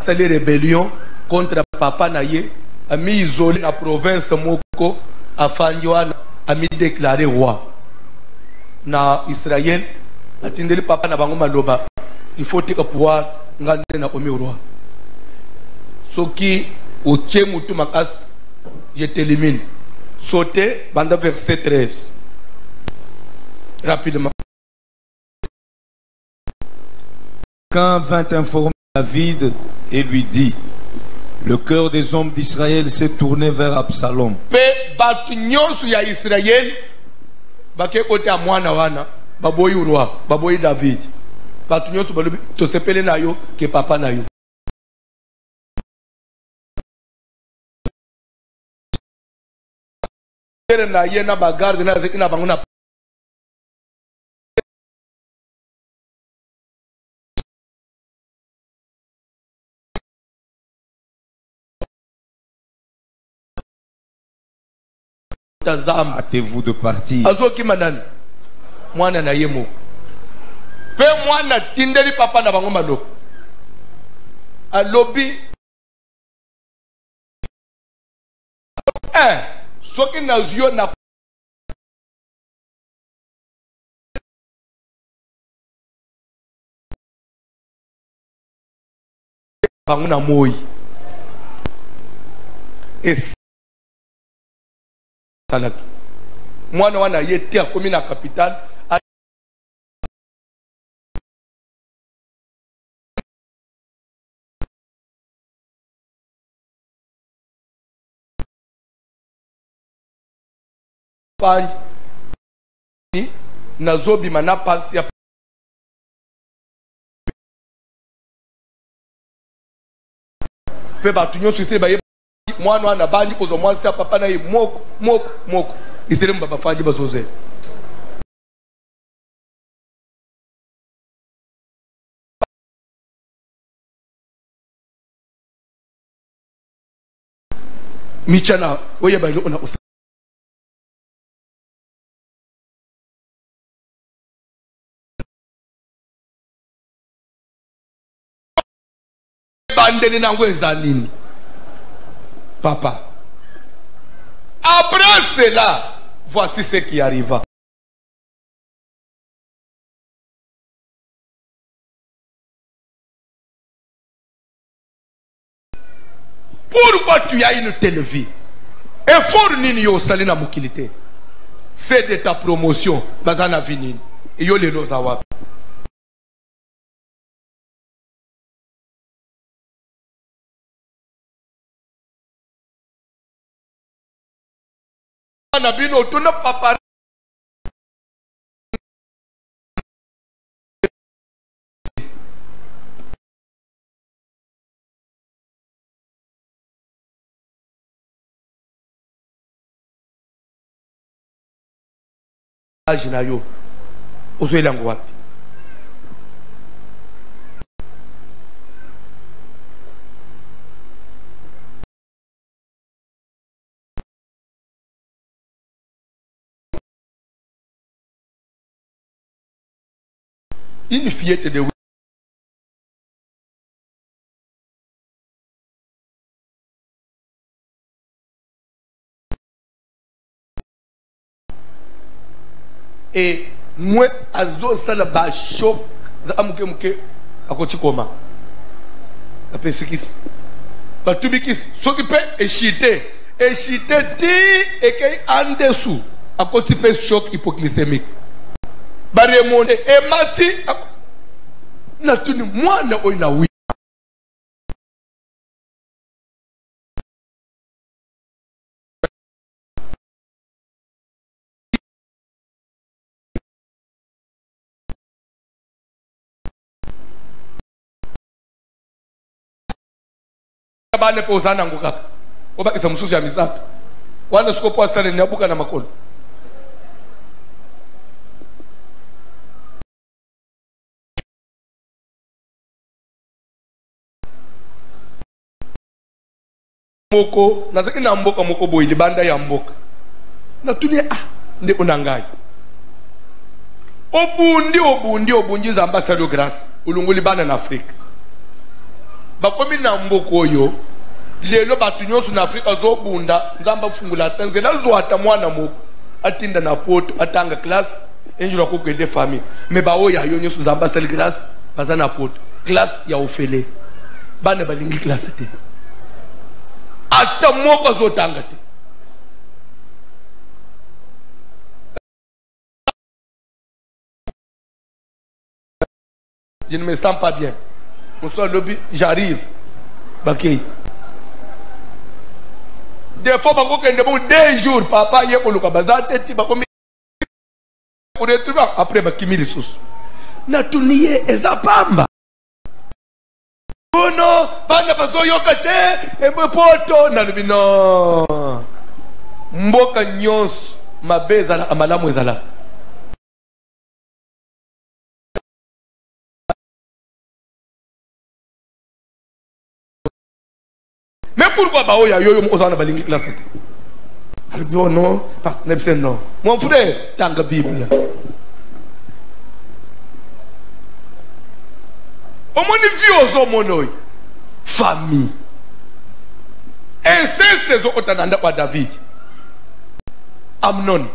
c'est les rébellions contre papa naye, a mis isolé la province moko, a fandiwana, a mis déclaré roi. Na Israël, a tindeli papa na bango maloba, il faut te pouvoir ngande na omi roi. Soki au tchemutu makas, je t'élimine. Sauter, banda verset 13. Rapidement. Quand vint informer David et lui dit, le cœur des hommes d'Israël s'est tourné vers Absalom. Pe batu nyonso ya Israël bake kote ya mwana wana baboyi roi, baboyi David. Batu nyonso balobi tosepele na yo ke papa na yo. Na ye na bagarde na zeki na bango na hâtez-vous de partir. azoki manani mwana na ye moko pe mwana tindeli papa na bango maloko alobi soki nazwi yo na bango na moi esalaki mwana wana ye te akomi na capitale panji nazobima na pasi ya pe batu nyonso ese baye mwana wana bandi kozwa mwasi ya papa na ye moko isere mbaba fanji bazozela michana oye baile ona usa bandeli nango eza nini papa. Après cela, voici ce qui arriva. Pourquoi tu as une telle vie? Effort nini yo salina mukilité. C'est de ta promotion, bazana vinini. Et yo lelo zawa. Nabino tuna papa ajina yo ozoela ngo wapi une fillette de et moi azo sala ba choc za amuke muke akoti koma apesikis ba tubikis s'occuper et chiter ti et kay en dessous akoti pe choc hypoglycémique ba remonter et mati na tuni mwana oina wi bane pe uzana ngukaka oba isa mususu ya misato wana sikopo asale ni abuka na makolo moko nazaki na mboka moko boy libanda ya mboka na tuni nde unangai obundi za ambassadeur grâce ulungu libanda na Afrika bakomi na mboko oyo lelo batu nyonso na Afrika zo bunda nzamba fungula tanzela zo ata mwana moko atinda na poto atanga classe enjula ko kwende famille me ba oya yo nyonso nzamba sel classe baza na poto classe ya ofele bana balingi classe te ata moko zo tanga te je ne me sens pas bien. Bonsoir lobby, j'arrive. Bakay. Des fois, bon 2 jours, papa y est pour le cabazate, après bakimi les sous. Natuniye ezapamba. Oh non, bana bazo yokate, et me poto, non. Mboka nyons, ma beza amalamu ezala. Mais pourquoi baoya yoyo ozana balingi classe? Oh non, parce que non. Mon frère, tanga Bible. Au moins vie aux hommes famille. Inceste zo otananda kwa David. Amnon.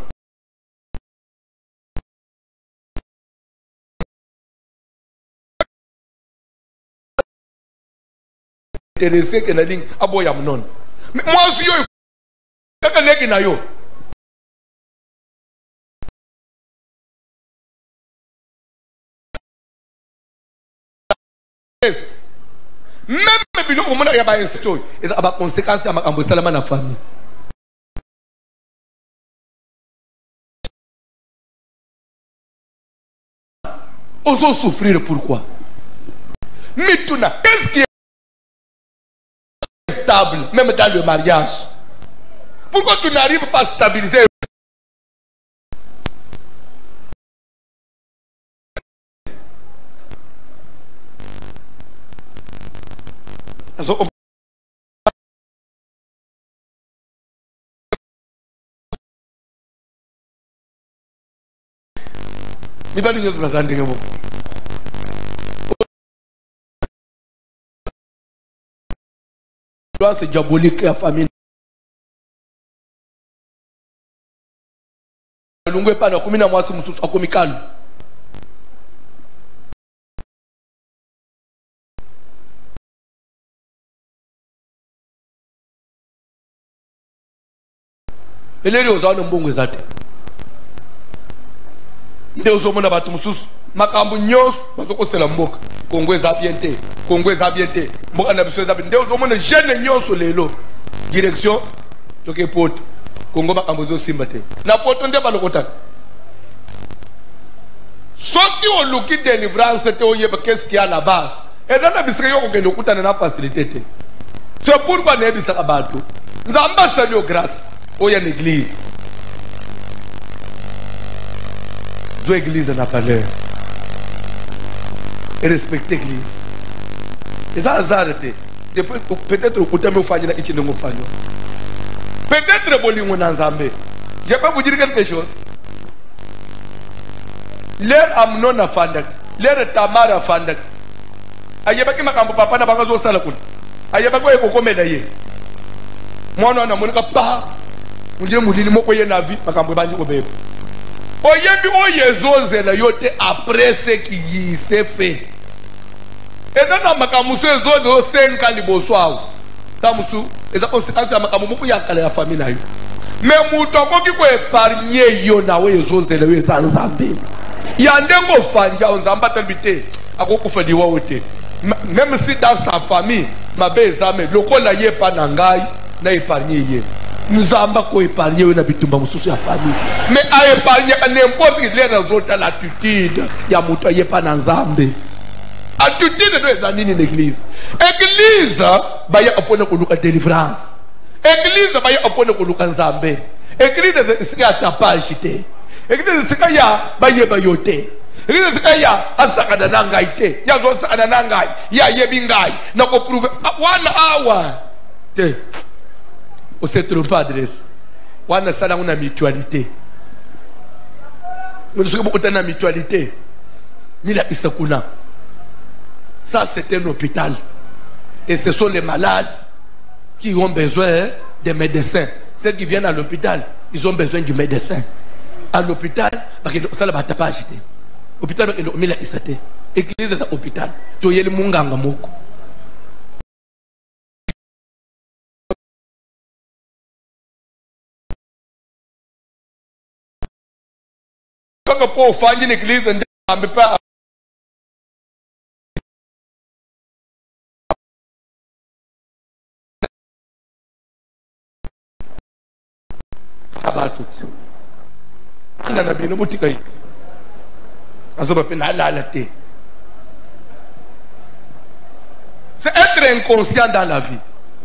Intéressé que la ligne aboya Amnon. Mais moi aussi yo kaka leki na yo. Même bilo ko mona ya ba insto eza aba conséquence ya makambo salama na famille. Oso souffrir pourquoi? Mituna, qu'est-ce qui est stable même dans le mariage? Pourquoi tu n'arrives pas à stabiliser? Il va nous présenter un mot. C'est diabolique la famille. Lungu pas na kumina mwasi mususu akomikalo. Elele ozana mbongo ezate. Nde ozomona batu mususu makambo nyonso bazokosela mboka. Kongo eza bien te. Kongo eza bien te. Mboka na biso eza bien. Nde ozomona jeune nyonso lelo. Direction toke poto. Kongo makambo zo simba te. Na poto nde balokotaka. Soki oluki délivrance te oyeba qu'est-ce qu'il y a à la base. Et dans la bisque yo kokende okutana na facilité te. C'est pourquoi nebisaka bato. Nzamba salio grâce. Oya l'église. Zo église na valeur. Et respecter l'église. Et ça azarete. Peut-être okutame ufanye na ichi ndongo fanyo. Peut-être bolingo na nzambe. Je peux vous dire quelque chose. L'air Amnon a fandak, l'air Tamar a fandak. Ayebaki makambo papa na banga zo sala kuna. Ayebaki eko komela ye. Mwana na monika pa. Unje mulili moko ye na vie makambo banji ko bebe. Oyebi oyezozela yote après ce qui s'est fait. Et dans makamusu ezozo senka liboso awo. Tamusu eza conséquence ya makamu muku ya kala ya famille na yo. Mais muto koki ko épargner yo na we ezozela yo eza nzambe. Ya ndengo fanja nzamba talbite akokufa diwa wote. Même si dans sa famille mabe ezame lokola ye pa na ngai na épargner ye. Nzamba ko épargner yo na bitumba mususu ya famille. Mais a épargner n'importe qui les autres l'attitude ya muto ye pa na nzambe. Attitude de zanini l'église. Église baya opone kuluka délivrance. Église baya opone kuluka nzambe. Église sika tapage te. Église sika ya baye bayote. Église sika ya asakana nangai te. Ya zo sakana nangai, ya yebi ngai na ko prouver 1 hour. Te. On se trompe adresse. Wana sala una mutualité. Nous sommes beaucoup dans la mutualité. Ni la isakuna. Ça, c'est un hôpital. Et ce sont les malades qui ont besoin des médecins. Ceux qui viennent à l'hôpital, ils ont besoin du médecin. À l'hôpital, ça ne va pas acheter. L'hôpital, il y a une église à l'hôpital. Tu y a le munganga moko. Quand on peut faire une église, on ne peut pas. C'est être inconscient dans la vie.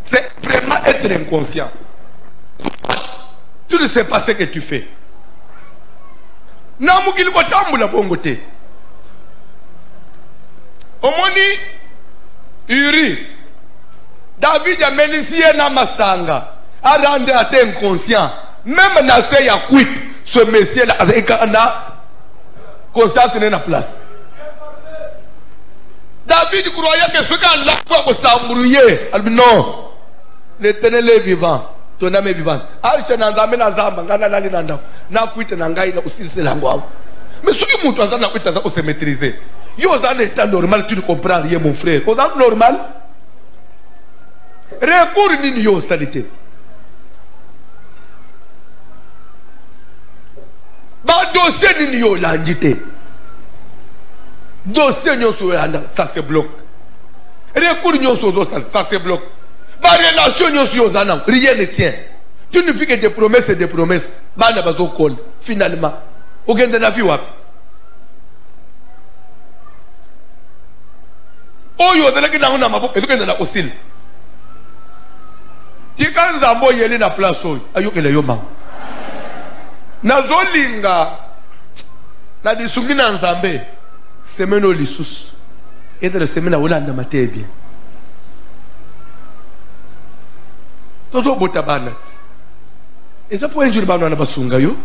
C'est vraiment être inconscient. Tu ne sais pas ce que tu fais. Namukili ko tambula bongote. Omoni Uri David a menisé na masanga. A rendu à inconscient. Même Nassé a quitté ce monsieur là avec un conscience n'est pas place. David croyait que ce gars-là va s'embrouiller. Non. L'Éternel est vivant. Ton âme est vivante. Aïcha n'azame n'azamba. Ngana nani nanda. Na quitté n'angai na aussi c'est l'angoisse. Mais ce qui montre ça n'a quitté ça se maîtriser. Yo dans l'état normal tu ne comprends rien mon frère. Au temps normal. Recours ni yo salité. Ba dossier ni yo landité. Dossier ni so yanda, ça se bloque. Recours ni so ça se bloque. Ba relation ni so zana, rien ne tient. Tu ne fais que des promesses et des promesses. Ba na bazo call finalement. Ogende na fi wapi? Oyo zeleki na una maboko, ezokende na osil. Tikanza mbo yeli na place oyo, ayokele yo ma. Nazolinga na disungi na nzambe semeno lisusu edere semena olanda matebie tozo bota banat eza po enjuri bana na basunga yo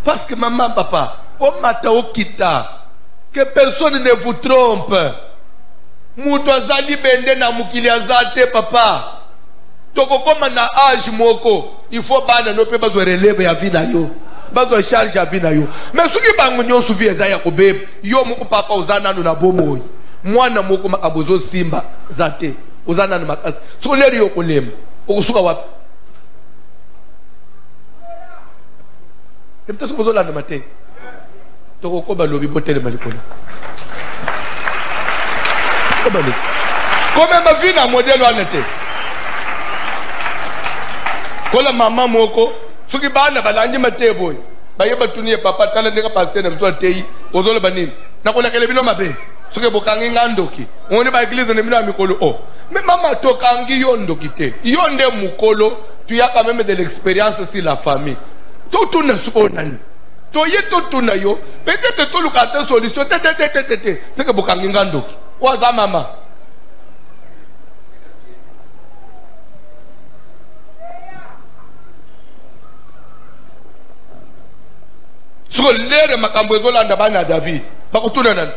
parce que maman papa o mata o kita que personne ne vous trompe mutu azali bende na mukili azate papa toko koma na âge moko il faut bana no pe bazo relève ya vie na yo bazo charge ya vie na yo mais soki bango nyonso vie eza ya kobeba yo moko papa ozana no na bomoi mwana moko makabozo simba zate ozana na makasi so leri yo kolema okusuka wapi tepta so bozo landa mate toko ko balobi botele malikona ko balobi comme ma vie na modèle wanete kola mama moko suki bana balangi matebo bayeba tuniye papa tala ndeka pasteur na biso tei ozolo banini nakola kele bino mabe suki bokangi ngandoki ngoni ba église ne mina mikolo o mais mama tokangi yo ndoki te yo nde mukolo tu as quand même de l'expérience sur la famille tout ne suko nani to yeto tuna yo peut-être to lukata solution te c'est que bokangi ngandoki waza mama so lere makambo ezolanda bana David bakutuna nani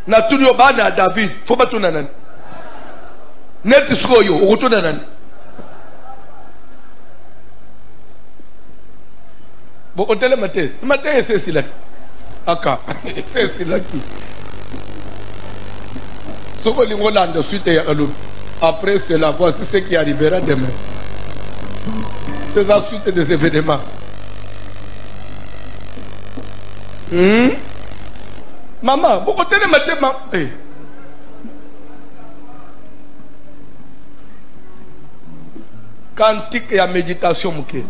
na tunyo bana David fo batuna nani neti sikoyo ukutuna nani Bon, hôtel matin. Ce matin, c'est là. Aka. C'est là qui. Ce que les Hollandais suite après cela, voici ce qui arrivera demain. C'est la suite des événements. Maman, bon, hôtel matin, hey. Cantique et méditation muke.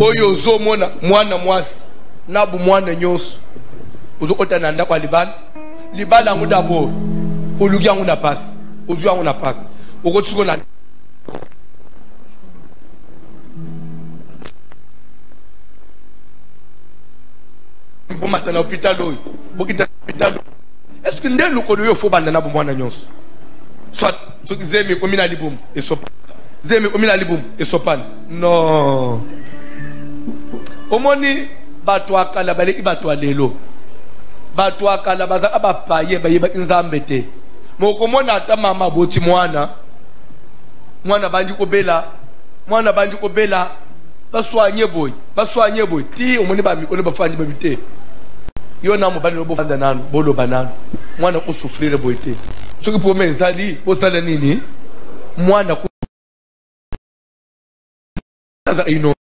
Oyo zo mwana mwasi nabu mwana nyonso uzokota na ndako libala ngo d'abord olugi yango na passe ozu yango na passe okotsuko na bo matana hôpital oyo bokita hôpital. Est-ce que ndelo ko yo fo banda na bu mwana nyonso soit ce qui zemi ko mina libum et sopa zemi ko mina libum et sopan non omoni bato akala baleki bato lelo bato akala bazaka bapaye bayeba nzambe te moko mona ata mama boti mwana bandi ko bela baswanye boy ti omoni ba mikolo bafanye babite yo na mo bali no bofanda nanu bolo banana mwana ko souffrir boy te soki po mezali posala nini mwana ko za ino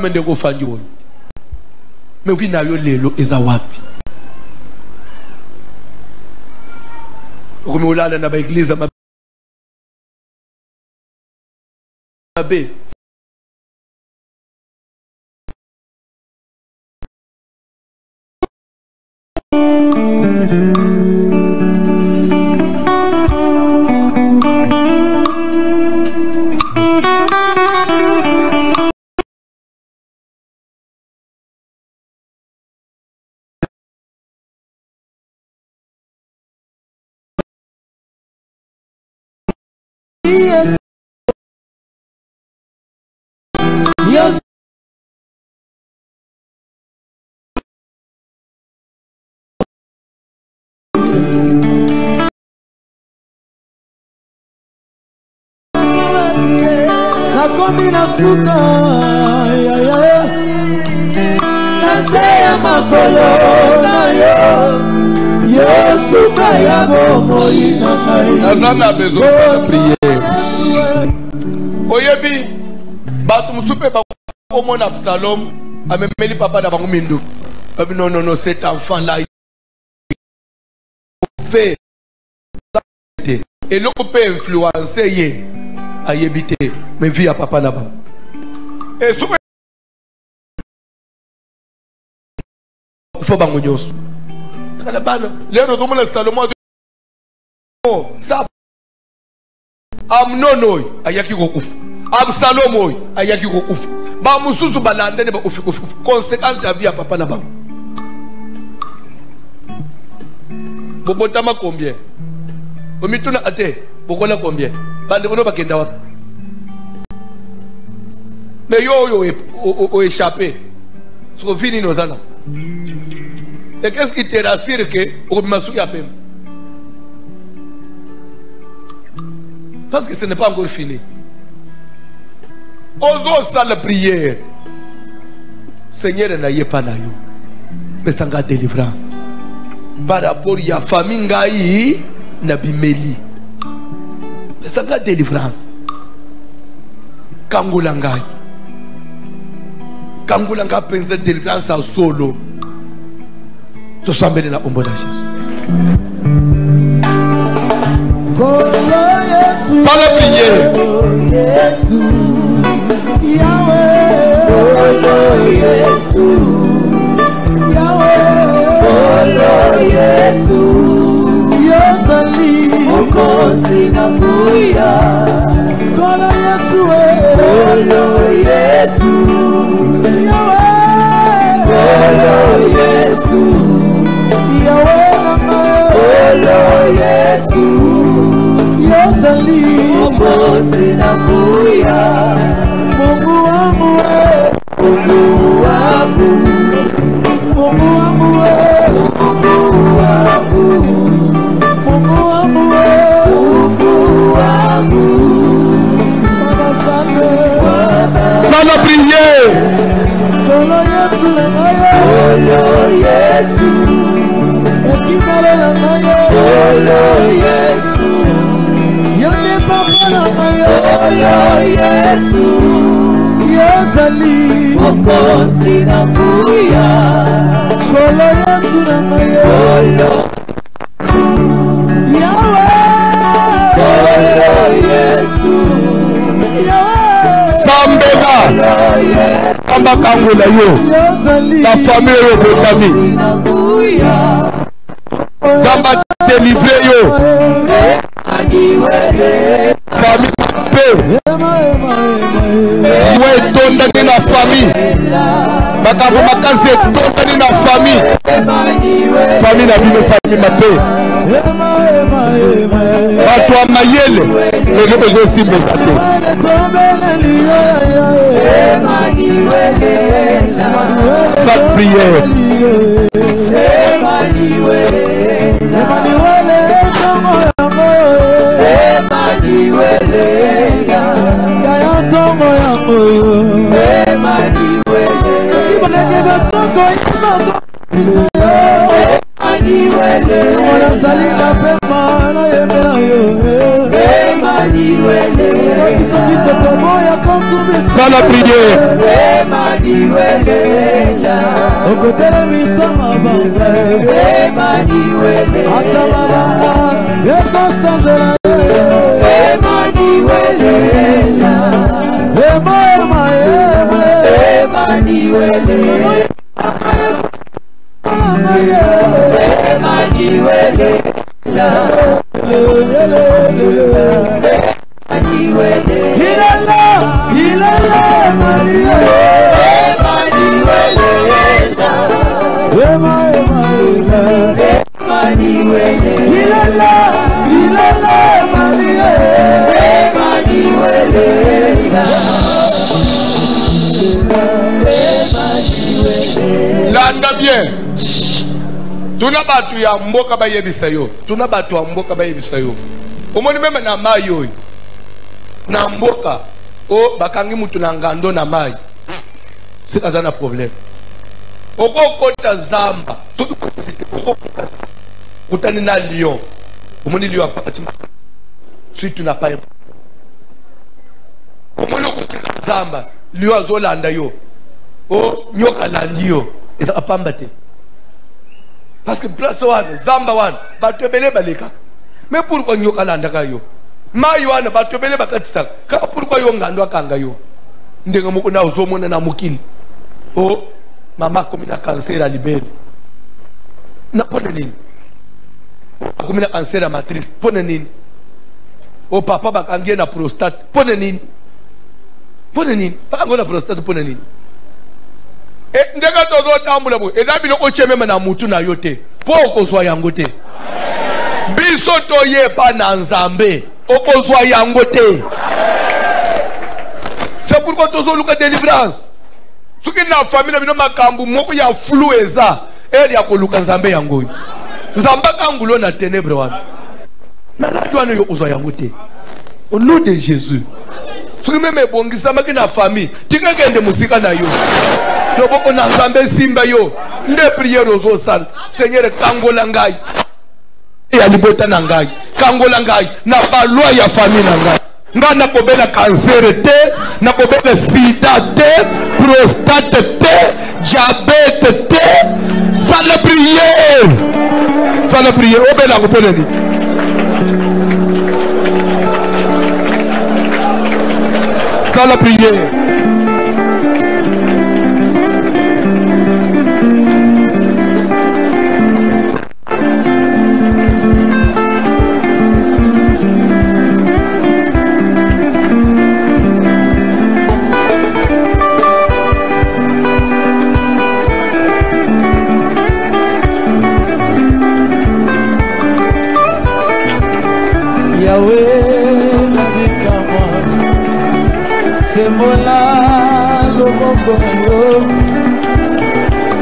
mende ko fanji boy me vina yo lelo eza wapi ukumi ulala na ba iglesia mabe yes. La combinación nasea makolo na yo suka ya bomo ina nana besoin de prier oyebi batu musupe ba komona Absalom amemeli papa na bango mindu babi non cet enfant là fait et le peut influencer ye ayebite mais vie à papa là-bas et soupe faut bango nyos kala bana lero to mona Salomon ça amnonoy ayaki ko kufu Absalom ayaki ko kufu ba mususu balande ne ba kufu conséquence ya vie à papa là-bas bobotama combien omituna ate bokola combien bande kono bakenda wa mais yo échappé so fini nos ana et qu'est-ce qui te rassure que au bimasu ya pem parce que ce n'est pas encore fini ozo sa la prière Seigneur na yepa na yo mais sanga délivrance par rapport ya famille ngai na bimeli sanga délivrance kangulanga penza délivrance à solo to sambele la ombo na Jésus sans la prière Sans la prière. Sambela Kamba Kangola yo la famille yo botami Kamba délivrer yo famille paix yo etondani na famille makambo makasi etondani na famille famille na bino famille mape bato ya mayele lelo bezosimbeza te sa prière sans la prière. Landa bien. Tuna batu ya mboka ba yebisa yo. Tuna batu ya mboka ba yebisa yo. Omoni meme na mai yo. Na mboka o bakangi mutu na ngando na mai. Sikaza na problème. Oko kota zamba. Soki kota kutani na lion. Omoni lion apati. Si tu n'as pas omoni kota zamba. Lion azolanda yo. O nyoka landi yo. Eza apamba te. Parce que place wana zamba wana bato ebele baleka. Mais pourquoi nyoka landa ka yo? Mai wana bato ebele bakatisa. Ka pourquoi yo ngando akanga yo? Ndenga moko na uzomona na mukini. Oh mama komi na cancer à libere. Na pone nini? Komi na cancer à matrice. Pone nini? Oh papa bakangie na prostate. Pone nini? Pone nini? Bakango na prostate pone nini? Ndega tozo tambula bo eza biloko chemema na mutu na yote po okozwa yango te biso toyepa na nzambe okozwa yango te. C'est pourquoi tozo luka délivrance soki na famille na bino makambu moko ya flou eza eri ya koluka nzambe yango nzamba kangulo na ténèbre wana na radio wana yo kozwa yango te au nom de Jésus. Soki meme ebongisamaki na famille tikakende musika na yo loboko na nzambe simba yo nde prière ozosala Seigneur kangola ngai ya libota na ngai kangola ngai na balwa ya famille na ngai nga nakobela cancer te nakobela sida te prostate te diabète te sala prière obela kopona ni sala prière.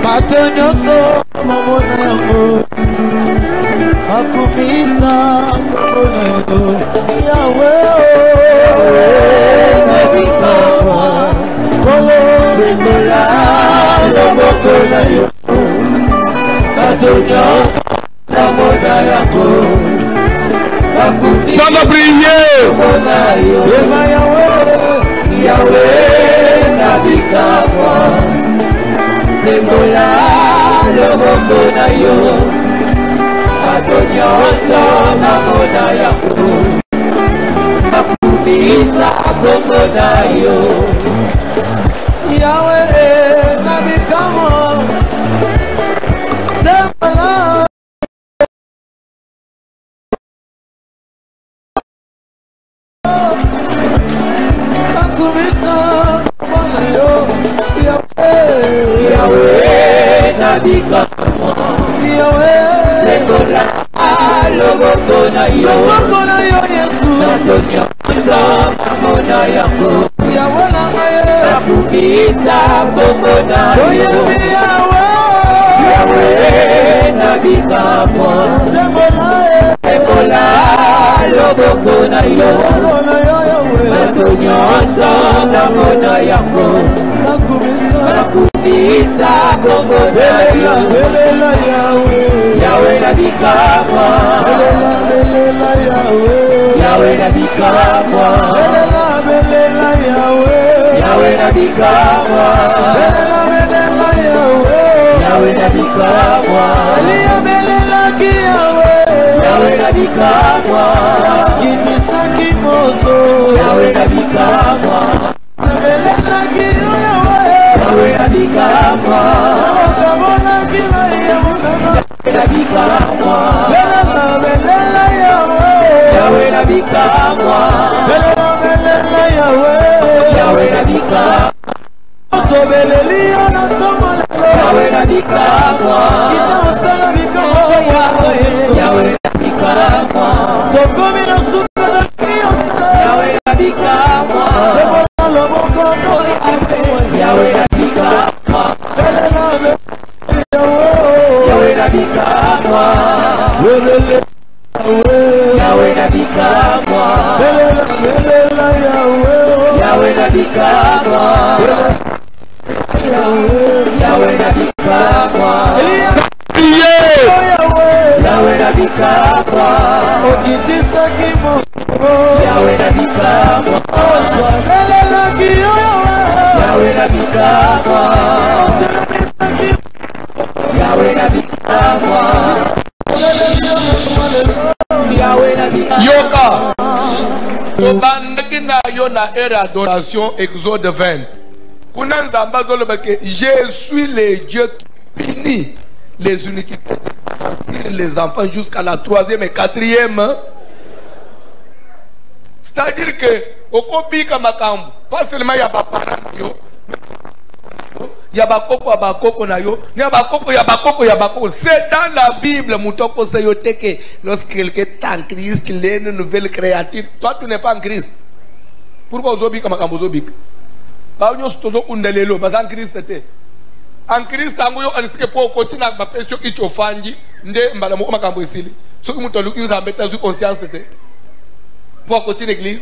Matonyoso mamona yango akumisa komona yango Yahweh nabikama Femme à prier. Yahweh nabikakwa sembola loboko na yo bato nyonso bamona yango bakumisa kombo na yo Yahweh nabikakwa sembola Yahweh nabikakwa Yahweh sembola loboko na yo Yesu bato nyonso bamona yango Yahweh bakumisa kombo na yo Yahweh nabikakwa sembola loboko na yo bato nyonso bamona yango bakumisa kombo na yo Yahweh nabikakwa Yahweh nabikakwa Yahweh nabikakwa Yahweh nabikakwa Yahweh nabikakwa kitisaki moto Yahweh nabikakwa Yahweh nabikakwa Yahweh nabikakwa Yahweh nabikakwa Yahweh nabikakwa Yahweh nabikakwa Yahweh nabikakwa tokomi na suka na kriyosa Yahweh nabikakwa Yahweh nabikakwa Yahweh nabikakwa Yahweh nabikakwa Yahweh nabikakwa Yahweh nabikakwa Yahweh nabikakwa okitisaki moto Yahweh nabikakwa Yahweh nabikakwa Yahweh nabikakwa Yahweh nabikakwa Yoka obandaki na yo na ère adoration Exode 20 kuna nzamba zoloba ke je suis le Dieu qui punit les iniquités les enfants jusqu'à la 3e et 4e. C'est-à-dire que okobika makambo pas seulement ya bapara yo ya bakoko na yo ya bakoko c'est dans la Bible mutoko se yo teke lorsque quelqu'un est en Christ qu'il est une nouvelle créature. Toi tu n'es pas en Christ, pourquoi ozobika makambo ozobika ba nyo stozo kundelelo bazan Christ te en Christ ango yo alisike po kotina ba pesio ichofanji nde mbala mo makambo isili soki muto luki nzambe ta zu conscience te po kotina église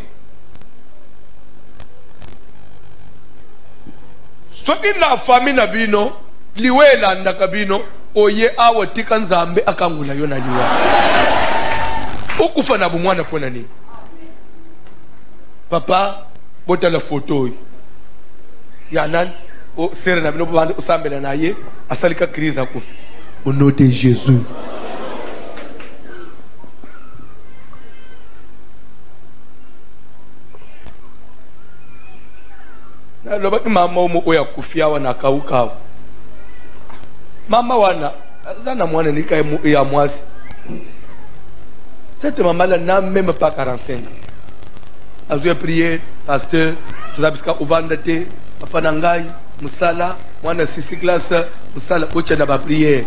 soki na famille na bino liwela ndaka bino oye awo tika nzambe akangula yo na liwa okufa na bumwana pona ni papa bota la photo yanan o sere na bino bande osambela na ye asalika crise akufa au nom de Jésus. Na loba mama umo oya kufia wana kauka mama wana zana mwana nika ya mwasi cette maman là n'a même pas 45 ans. Azwe prier pasteur tuzabiska uvandate papa nangai musala mwana 6 classe musala ocha na ba prière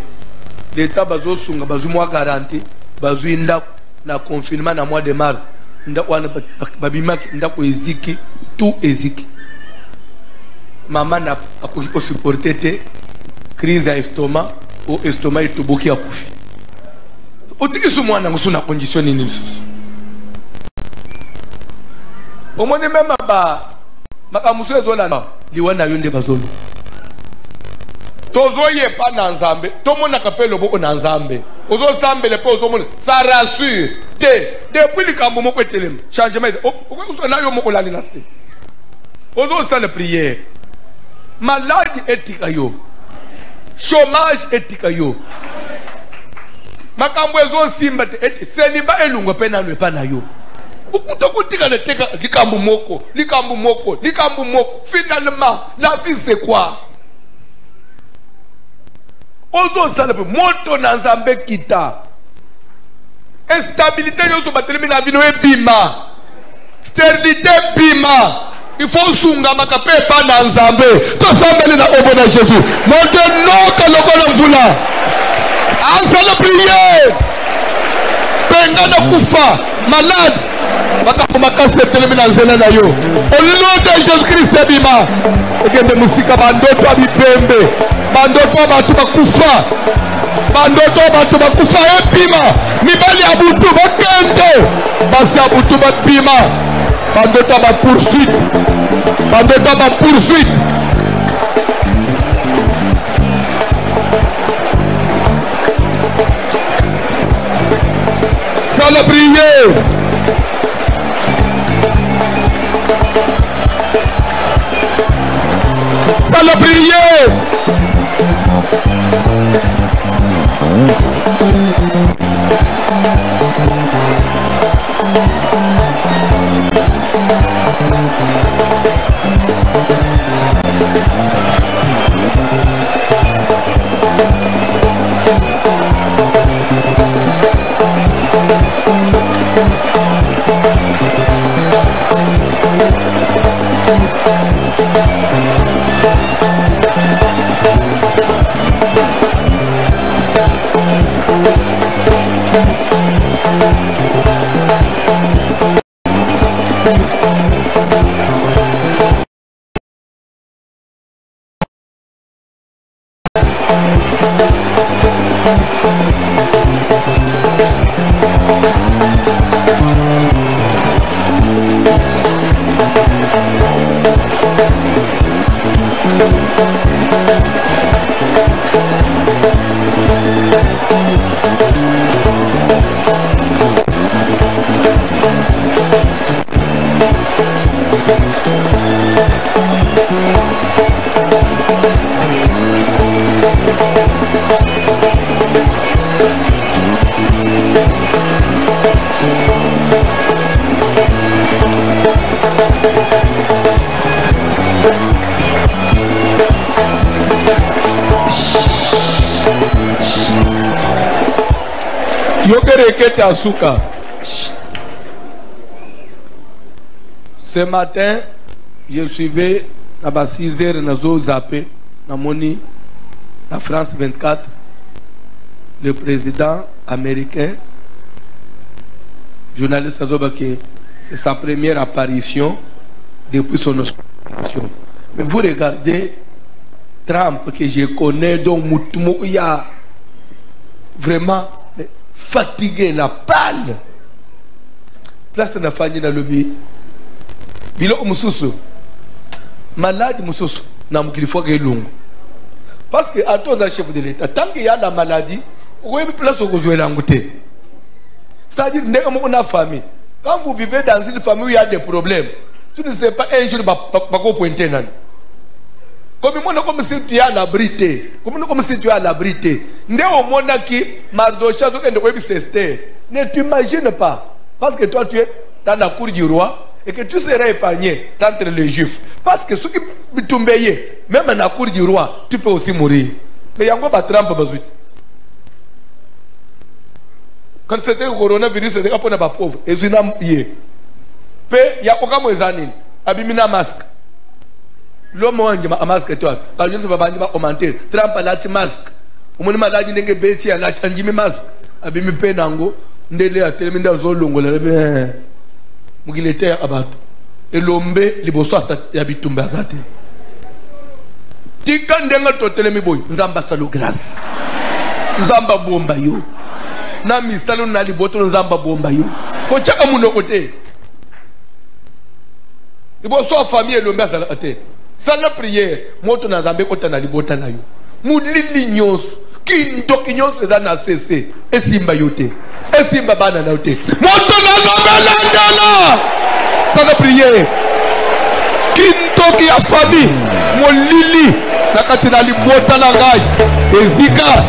l'état bazo sunga bazu mois 40 bazu inda na confinement na mois de mars nda wana babimaki nda ko eziki tout eziki maman na ko supporter te crise ya estomac o estomac etoboki ya kufi otikisu mwana ngusuna condition ni lisusu omoni même ba makamuso ezolanda liwana yo nde bazolo tozoye pas na nzambe tomona kapelo loboko na nzambe ozo sambele pe ozo mona ça rassure te depuis likambo moko etelema changement ozo na yo moko lali na se ozo sa la prière maladie etika yo chômage etika yo makambo ezo simba te seliba elungo pe na lo pa na yo ukutokutika na teka likambo moko finalement la vie c'est quoi? Ozo salape moto na nzambe kita instabilité yozo batelemi na bino ebima stérilité bima il faut sunga makape pa na nzambe to sambeli na obo na Jésus moto noka lokola mvula ansala prier penga na kufa malade baka makasi etelemi na nzela na yo au nom de Jésus Christ ebima ekende musika bandoto abipembe bandoto batu bakufa ebima mibali ya butu bakende basi ya butu babima bandoto ba poursuite sans la prière sans la prière Ce matin, je suivais à 6 heures dans zappé, dans Moni, la France 24, le président américain, journaliste Azobake, c'est sa première apparition depuis son hospitalisation. Mais vous regardez Trump que je connais, donc il y a vraiment fatigué, la pâle. Place na fanyi na lobi. Bilo mususu. Malade mususu. Na mukilifwa ke lungu. Parce que à tous les chefs de l'État, tant qu'il y a la maladie, vous avez place au jouer l'angouté. C'est-à-dire, on a famille. Quand vous vivez dans une famille où il y a des problèmes, tu ne sais pas un jour pas pointer nan. Comme si tu es à l'abri. Comme si tu es à l'abri. Ndé au monde qui Mardocha ne t'imagine pas. Parce que toi tu es dans la cour du roi et que tu seras épargné d'entre les juifs. Parce que ceux qui tombent, même dans la cour du roi, tu peux aussi mourir. Mais il y a encore Trump. Quand c'était le coronavirus, c'était pour les pauvres. Et il y a aucun moyen de masque. L'homme a un masque. Quand je ne sais pas commenter, Trump a un masque. On m'a dit que Betty a un masque. Abimi penango ndele a terminé zolongo la be mugilete abatu elombe liboso ya bitumba zate tika ndenga totelemi boy nzamba salo grâce nzamba bomba yo na misalo na liboto nzamba bomba yo ko chaka muno kote liboso famille elombe azate sala prière moto na nzambe kota na libota na yo mulili nyonso kindoki nyonso eza na cc esimba yo te esimba bana na yo te moto nazobelandela sana priere kindoki ya famille molili na kati na libota na ngai ezika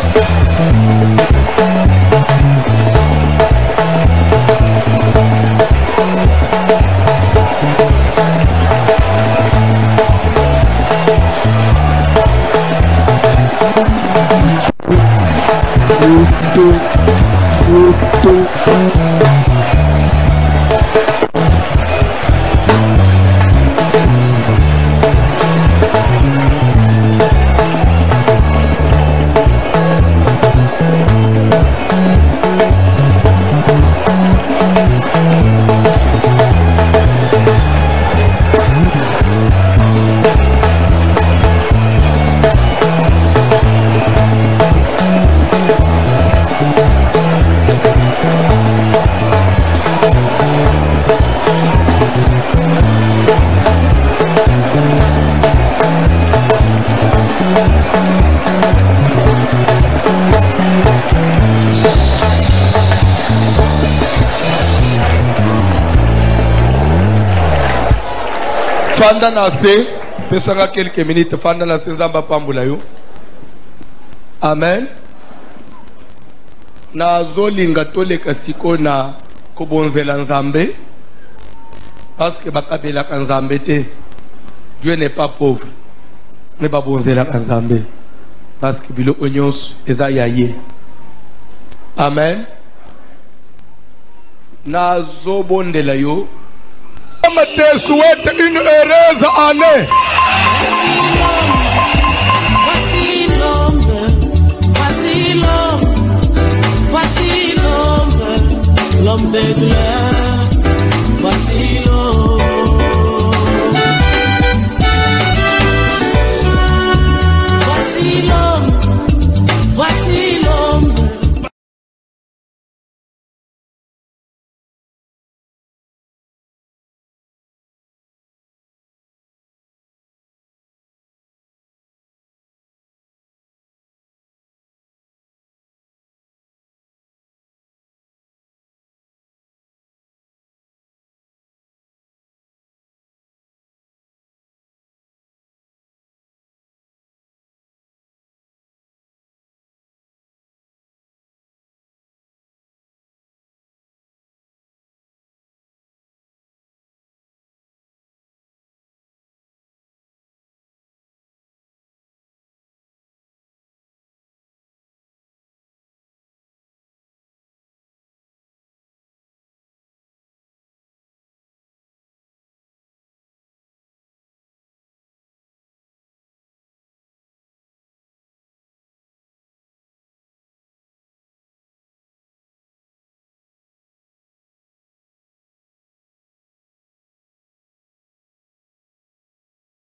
fanda na se pesanga quelques minutes fanda na se nzamba pambula yo amen na zolinga toleka siko na kobonzela nzambe parce que bakabelaka nzambe te Dieu n'est pas pauvre mais babonzelaka nzambe parce que biloko nyonso eza ya ye amen na zobondela yo te souhaite une heureuse année. Voici l'homme de gloire.